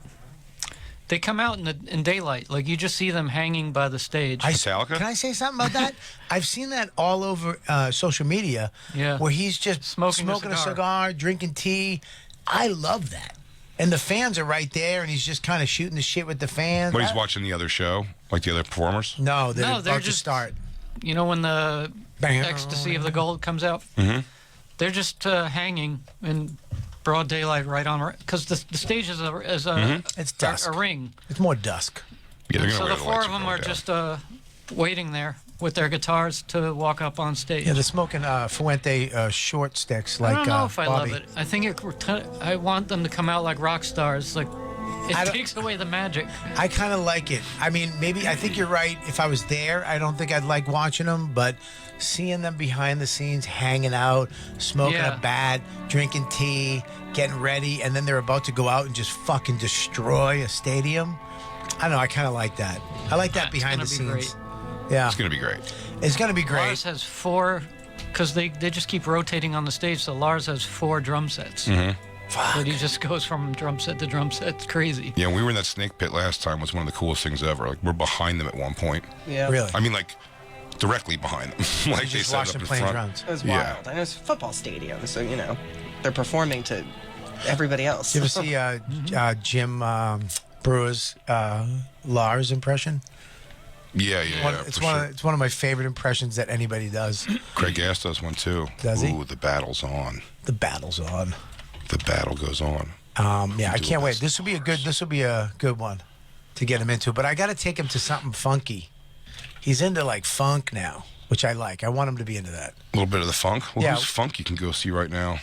They come out in daylight, like you just see them hanging by the stage. Metallica? Can I say something about that? I've seen that all over social media. Yeah. Where he's just Smoking a cigar. drinking tea. I love that. And the fans are right there, and he's just kind of shooting the shit with the fans. What, he's watching the other show, like the other performers? No, they're No, they're about to just- start. You know when the Bang. Ecstasy of the Gold comes out? Mm-hmm. They're just hanging in broad daylight right on, because the stage is a It's dusk. a ring. It's more dusk. Yeah, they're gonna So wear the four lights of them going are down. just waiting there with their guitars to walk up on stage. Yeah, they're smoking Fuente short sticks I like don't know if I Bobby. love it. I think I want them to come out like rock stars. Like I it don't- takes away the magic. I kind of like it. I mean, maybe I think you're right. If I was there, I don't think I'd like watching them, but seeing them behind the scenes, hanging out, smoking Yeah. a bat, drinking tea, getting ready, and then they're about to go out and just fucking destroy a stadium. I don't know. I kind of like that. I like that It's behind the gonna be scenes. great. Yeah, It's gonna be great. it's gonna be great. Lars has 4, because they just keep rotating on the stage. So Lars has 4 drum sets. But he just goes from drum set to drum set. It's crazy. Yeah, when we were in that snake pit last time, was one of the coolest things ever. Like we're behind them at one point. Yeah. Really, I mean, like directly behind them. Like you they just set watch it them up in playing front. drums. It was Yeah. wild. And it was a football stadium, so they're performing to everybody else. You ever see Jim Brewer's Lars impression? Yeah, yeah, It's for one. sure. It's one of my favorite impressions that anybody does. Craig Gass does one too. Does he? Ooh, the battle's on. The battle's on. The battle goes on. Yeah, I Do can't wait. this. This will be a good one to get him into. But I got to take him to something funky. He's into like funk now, which I like. I want him to be into that. A little bit of the funk. Well, Yeah. who's funk you can go see right now?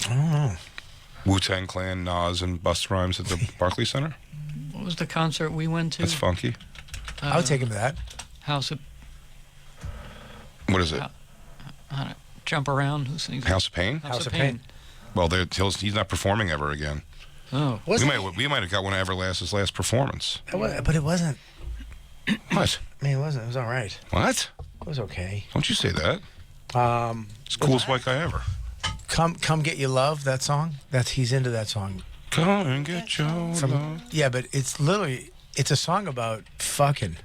I don't know. Wu-Tang Clan, Nas, and Busta Rhymes at the Barclays Center. What was the concert we went to? That's funky. I would take him to that. House of What is it? Jump Around. Who sings it? House of Pain? House of Pain. Well, he's not performing ever again. Oh, Was We might have got one of Everlast's last performance. But it wasn't. What? I mean, it wasn't. It was all right. What? It was okay. Don't you say that? It's the coolest white guy ever. Come get your love. That song. He's into that song. Come and get your love. Yeah, but it's a song about fucking.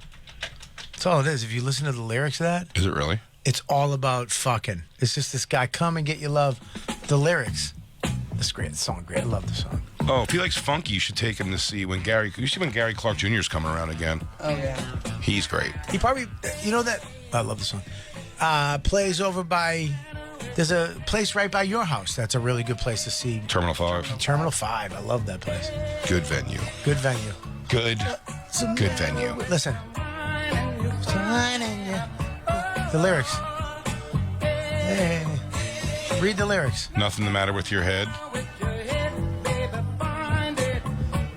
That's all it is. If you listen to the lyrics of that, Is it really? it's all about fucking. It's just this guy, come and get your love. The lyrics. It's great. The song, great. I love the song. Oh, if he likes funky, you should take him to see when Gary Clark Jr. is coming around again. Oh, yeah. He's great. He probably, that. I love the song. Plays over by. There's a place right by your house. That's a really good place to see. Terminal 5. Terminal 5. I love that place. Good venue. Good venue. Good venue. Listen. The lyrics. Hey. Read the lyrics. Nothing the matter with your head.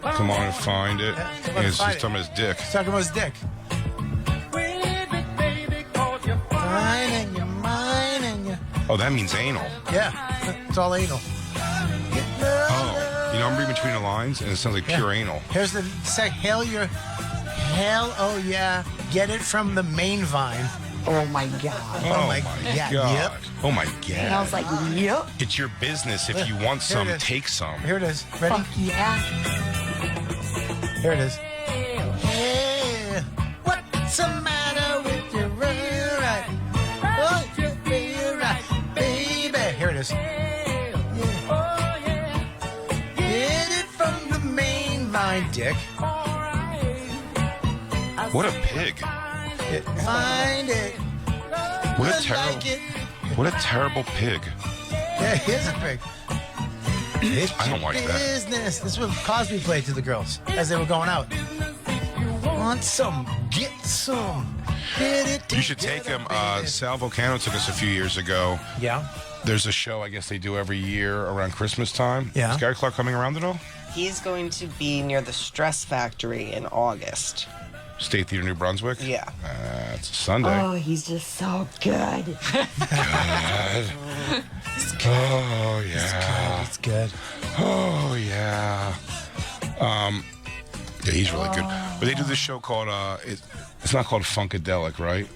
Come on and find it. Yeah, come on Yeah, and it's find just it. talking about his dick. He's talking about his dick. Fine and you're mine and you're... Oh, that means anal. Yeah, it's all anal. Oh, I'm reading between the lines, and it sounds like pure anal. Here's the sec. Hell, oh yeah. Get it from the main vine. Oh my God. Oh my God. Yep. Oh my And I was God. like, yep. It's your business. If you want Here it some, is. take some. Here it is. Ready? Fuck yeah. Here it is. Hey, what's the matter with you? Right. Oh, you feel right, baby. Here it is. Get it from the main vine, Dick. What a pig. Find it. What a Just terrible. like it. What a terrible pig. Yeah, here's a pig. It's I don't like that. business. This is what Cosby played to the girls as they were going out. Want some? Get some. Get it You should together, take him. baby. Sal Volcano took us a few years ago. Yeah. There's a show I guess they do every year around Christmas time. Yeah. Is Gary Clark coming around at all? He's going to be near the Stress Factory in August. State Theater, New Brunswick? Yeah. It's a Sunday. Oh, he's just so good. Oh, yeah. It's good. Oh, yeah. Yeah, he's really good. But they do this show called, it's not called Funkadelic, right?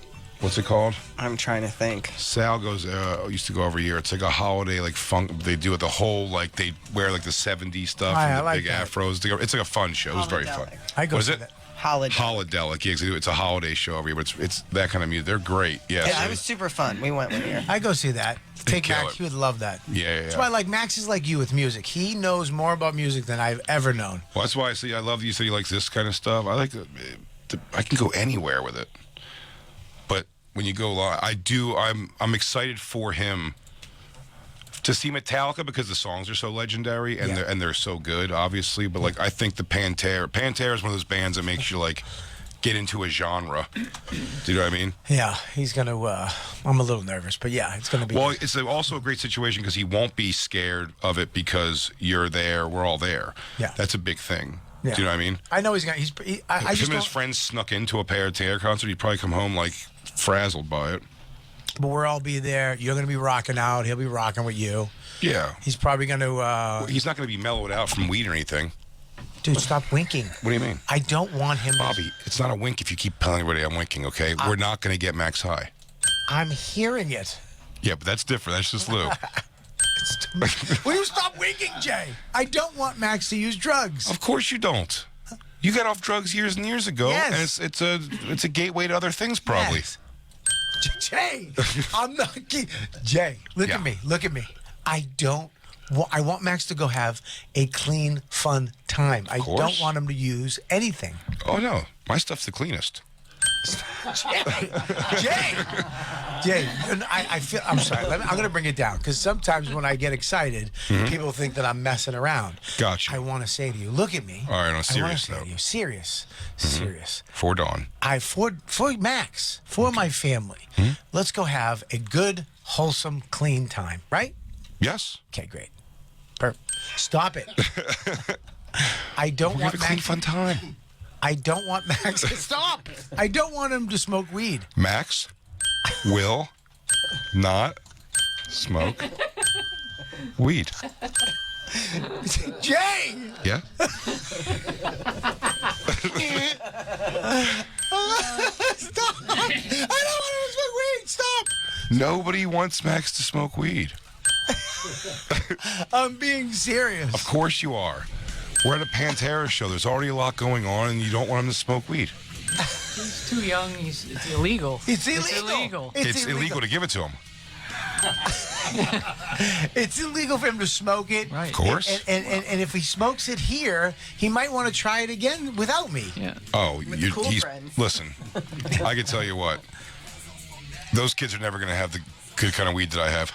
What's it called? I'm trying to think. Sal goes, used to go every year. It's like a holiday, like funk. They do it the whole, like, they wear like the 70s stuff Oh, and yeah, the I like big that. afros. It's like a fun show. It was very fun. Holidelic. I go Was see it? that. Holiday. Holidelic, yeah, 'cause they do, it's a holiday show every year, but it's that kind of music. They're great. Yeah, Yeah, so- it was super fun. We went one year. I go see that. Take kill Max. it. He would love that. Yeah. That's why I like Max is like you with music. He knows more about music than I've ever known. Well, that's why I say I love you. Said you like this kind of stuff. I like I can go anywhere with it. But when you go live, I do. I'm excited for him to see Metallica because the songs are so legendary and they're so good, obviously. But like, I think the Pantera is one of those bands that makes you like get into a genre. Do you know what I mean? Yeah, he's gonna. I'm a little nervous, but yeah, it's gonna be. Well, it's also a great situation because he won't be scared of it because you're there. We're all there. Yeah, that's a big thing. Yeah. Do you know what I mean? I know he's gonna. I if just him and his friends snuck into a Pantera concert, he'd probably come home like frazzled by it. But we'll all be there. You're gonna be rocking out. He'll be rocking with you. Yeah. He's probably gonna. Well, he's not gonna be mellowed out from weed or anything. Dude, stop winking. What do you mean? I don't want him. Bobby, it's not a wink if you keep telling everybody I'm winking, okay? We're not going to get max high. I'm hearing it. Yeah, but that's different. That's just Lou. Will you stop winking, Jay? I don't want Max to use drugs. Of course you don't. You got off drugs years and years ago, Yes. and it's a gateway to other things, probably. Yes. Jay, I'm not. Jay, look at me. Look at me. I want Max to go have a clean, fun time. I don't want him to use anything. Oh, no. My stuff's the cleanest. Jay, I feel. I'm sorry. I'm going to bring it down because sometimes when I get excited, people think that I'm messing around. Gotcha. I want to say to you, look at me. All right, on a serious note. Serious. For Dawn. For Max, for my family, let's go have a good, wholesome, clean time, right? Yes. Okay, great. Stop it. I don't want Max. Clean, fun time. I don't want Max to stop. I don't want him to smoke weed. Max will not smoke weed. Jay! Yeah? Stop! I don't want him to smoke weed. Stop! Nobody wants Max to smoke weed. I'm being serious. Of course you are. We're at a Pantera show. There's already a lot going on, and you don't want him to smoke weed. He's too young. It's illegal. It's illegal. It's illegal to give it to him. It's illegal for him to smoke it. Right. Of course. And if he smokes it here, he might want to try it again without me. Yeah. Oh, cool friends. Listen, I can tell you what. Those kids are never going to have the good kind of weed that I have.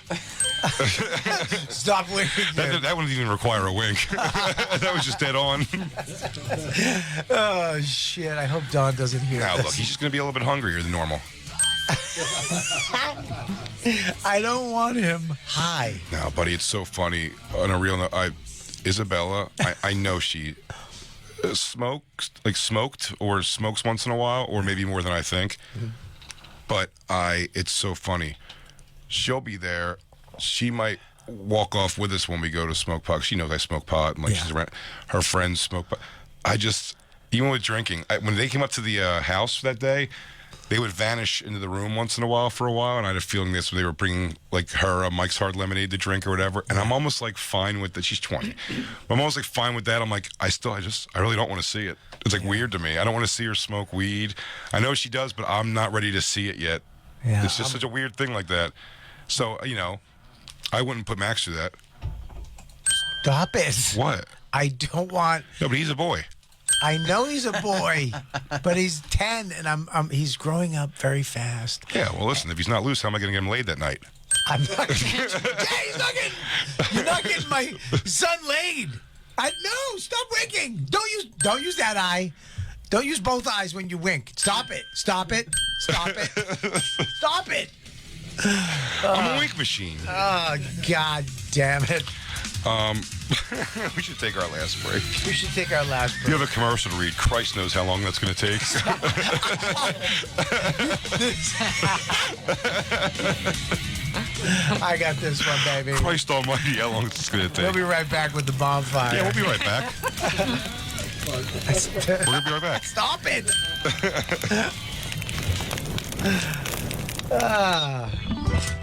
Stop winking. That wouldn't even require a wink. That was just dead on. Oh, shit. I hope Don doesn't hear Now, this. look, he's just going to be a little bit hungrier than normal. I don't want him high. No, buddy, it's so funny. On a real note, Isabella, I know she smoked or smokes once in a while, or maybe more than I think. But it's so funny. She'll be there. She might walk off with us when we go to smoke pot. She knows I smoke pot, and she's around. Her friends smoke pot. Even with drinking, when they came up to the house that day, they would vanish into the room once in a while for a while, and I had a feeling they were bringing like her Mike's Hard Lemonade to drink or whatever, and I'm almost like fine with that. She's 20. I'm almost like fine with that. I'm like, I really don't want to see it. It's like weird to me. I don't want to see her smoke weed. I know she does, but I'm not ready to see it yet. Yeah, it's just such a weird thing like that. So, I wouldn't put Max through that. Stop it. What? I don't want. No, but he's a boy. I know he's a boy, but he's 10, and he's growing up very fast. Yeah, well, listen, if he's not loose, how am I going to get him laid that night? I'm not you're not getting my son laid. No, stop winking. Don't use that eye. Don't use both eyes when you wink. Stop it. Stop it. Stop it. Stop it. I'm a wink machine. Oh, God damn it. We should take our last break. We should take our last break. You have a commercial to read. Christ knows how long that's going to take. I got this one, baby. Christ almighty, how long is this going to take? We'll be right back with the bonfire. Yeah, we'll be right back. We're going to be right back. Stop it.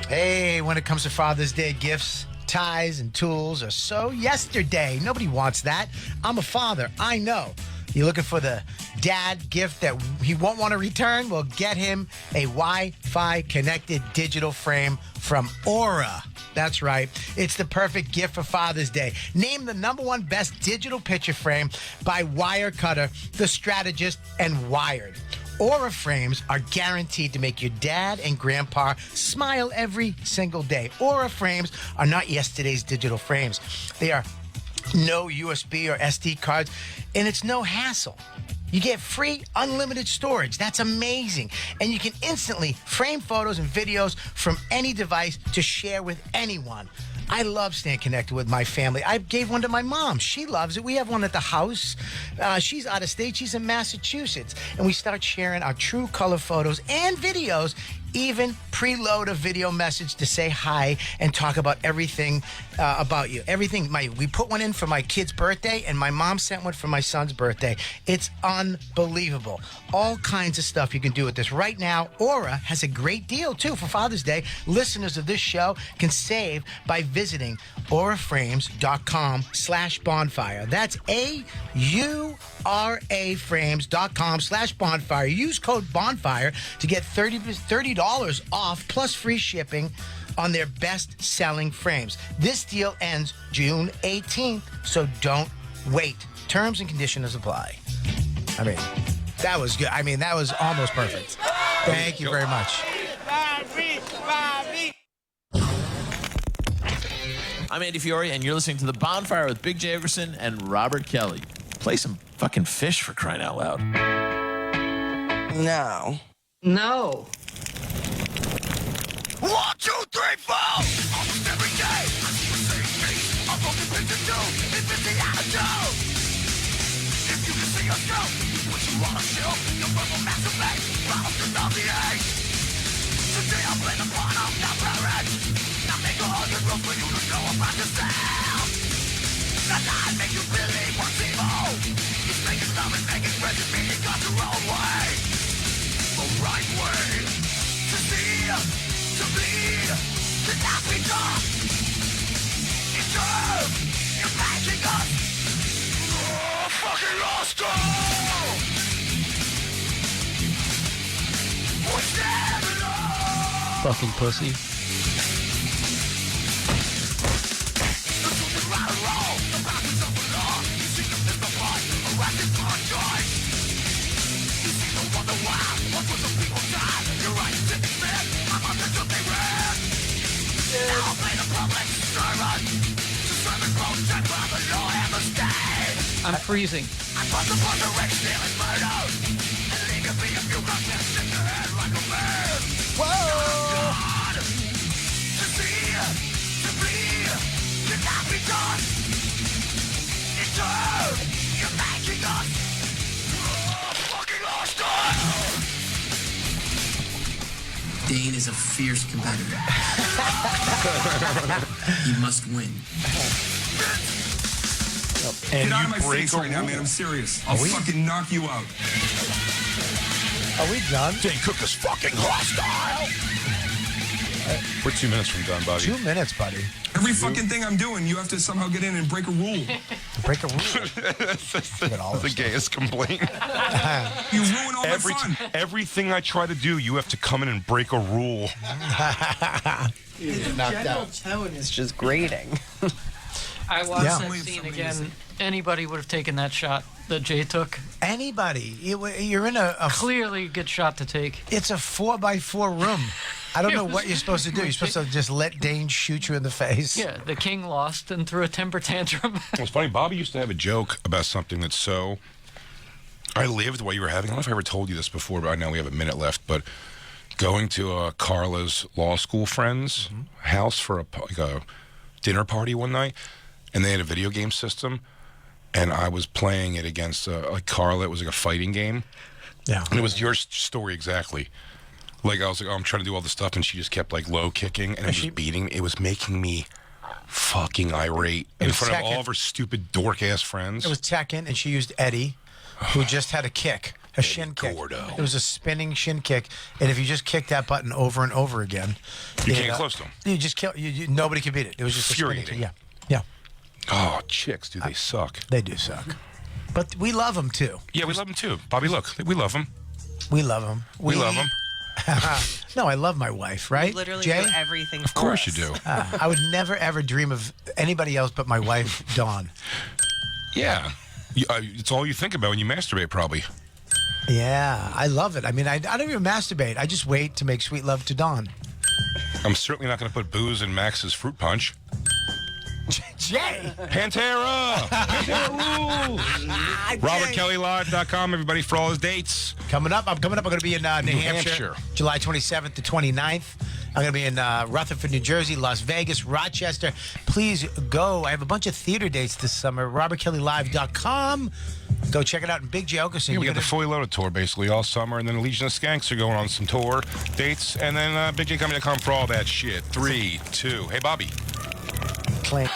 Hey, when it comes to Father's Day gifts, ties and tools are so yesterday. Nobody wants that. I'm a father. I know. You're looking for the dad gift that he won't want to return? Well, get him a Wi-Fi connected digital frame from Aura. That's right. It's the perfect gift for Father's Day. Named the #1 best digital picture frame by Wirecutter, The Strategist, and Wired. Aura frames are guaranteed to make your dad and grandpa smile every single day. Aura frames are not yesterday's digital frames. They are no USB or SD cards, and it's no hassle. You get free, unlimited storage. That's amazing. And you can instantly frame photos and videos from any device to share with anyone. I love staying connected with my family. I gave one to my mom. She loves it. We have one at the house. She's out of state. She's in Massachusetts. And we start sharing our true color photos and videos, even preload a video message to say hi and talk about everything about you. Everything. We put one in for my kid's birthday, and my mom sent one for my son's birthday. It's unbelievable. All kinds of stuff you can do with this. Right now, Aura has a great deal, too, for Father's Day. Listeners of this show can save by visiting auraframes.com/bonfire. That's AURA frames.com/bonfire. Use code bonfire to get $30 off plus free shipping on their best-selling frames. This deal ends June 18th, so don't wait. Terms and conditions apply. I mean, that was good. I mean, that was almost perfect. Thank you very much. I'm Andy Fiore, and you're listening to The Bonfire with Big J. Okerson and Robert Kelly. Play some fucking Fish, for crying out loud. No. No. 1, 2, 3, 4. Almost every day, I see the same face. I'm broken picture too. It's busy attitude. If you can see yourself, what you wanna show, you'll verbal masturbate. Problems to nauseate. Today I play the part of your parents. Now make all the rules for you to know about yourself. Not I make you believe what's evil. It's making love and making friends and meaning God's your own way. The right way to see, to bleed, to not be done. It's true, you're making us fucking lost all. We're never lost. Fucking pussy. I'm freezing. Dane is a fierce competitor. He must win. Get out of my face right now, man. I'm serious. I'll fucking knock you out. Are we done? Dane Cook is fucking hostile. We're 2 minutes from done, buddy. 2 minutes, buddy. Every fucking thing I'm doing, you have to somehow get in and break a rule. Break a rule? That's the gayest complaint. You ruin all my fun. Everything I try to do, you have to come in and break a rule. His general tone is just grating. I watched that scene again. Anybody would have taken that shot that Jay took. Anybody. You're in a clearly good shot to take. It's a 4x4 room. I don't know what you're supposed to do. You're supposed to just let Dane shoot you in the face. Yeah, the king lost and threw a temper tantrum. It's funny. Bobby used to have a joke about something that's so. I lived while you were having. I don't know if I ever told you this before, but I know we have a minute left. But going to Carla's law school friend's house for a dinner party one night, and they had a video game system, and I was playing it against Carla. It was like a fighting game. Yeah. And it was your story exactly. Like, I was like, oh, I'm trying to do all this stuff, and she just kept, like, low kicking, and it was beating me. It was making me fucking irate in front of all of her stupid dork-ass friends. It was Tekken, and she used Eddie, who just had a kick, a shin kick. Gordo. It was a spinning shin kick, and if you just kick that button over and over again... You can't close to him. You just kill... nobody could beat it. It was just infuriating. Yeah. Yeah. Oh, chicks, dude, they suck. They do suck. But we love them, too. Yeah, we love them, too. Bobby, look, we love them. We love them. We love them. No, I love my wife, right? You literally Jay? do everything Of course you do. I would never, ever dream of anybody else but my wife, Dawn. Yeah. It's all you think about when you masturbate, probably. Yeah, I love it. I mean, I don't even masturbate. I just wait to make sweet love to Dawn. I'm certainly not going to put booze in Max's fruit punch. Jay! Pantera! Pantera rules! RobertKellyLive.com, everybody, for all his dates. Coming up. I'm going to be in New Hampshire, July 27th to 29th. I'm going to be in Rutherford, New Jersey, Las Vegas, Rochester. Please go. I have a bunch of theater dates this summer. RobertKellyLive.com. Go check it out. And Big J. Okerson. Yeah, we got the Fully Loaded tour basically all summer, and then Legion of Skanks are going on some tour dates, and then BigJComedy.com for all that shit. 3, 2. Hey, Bobby. Clank.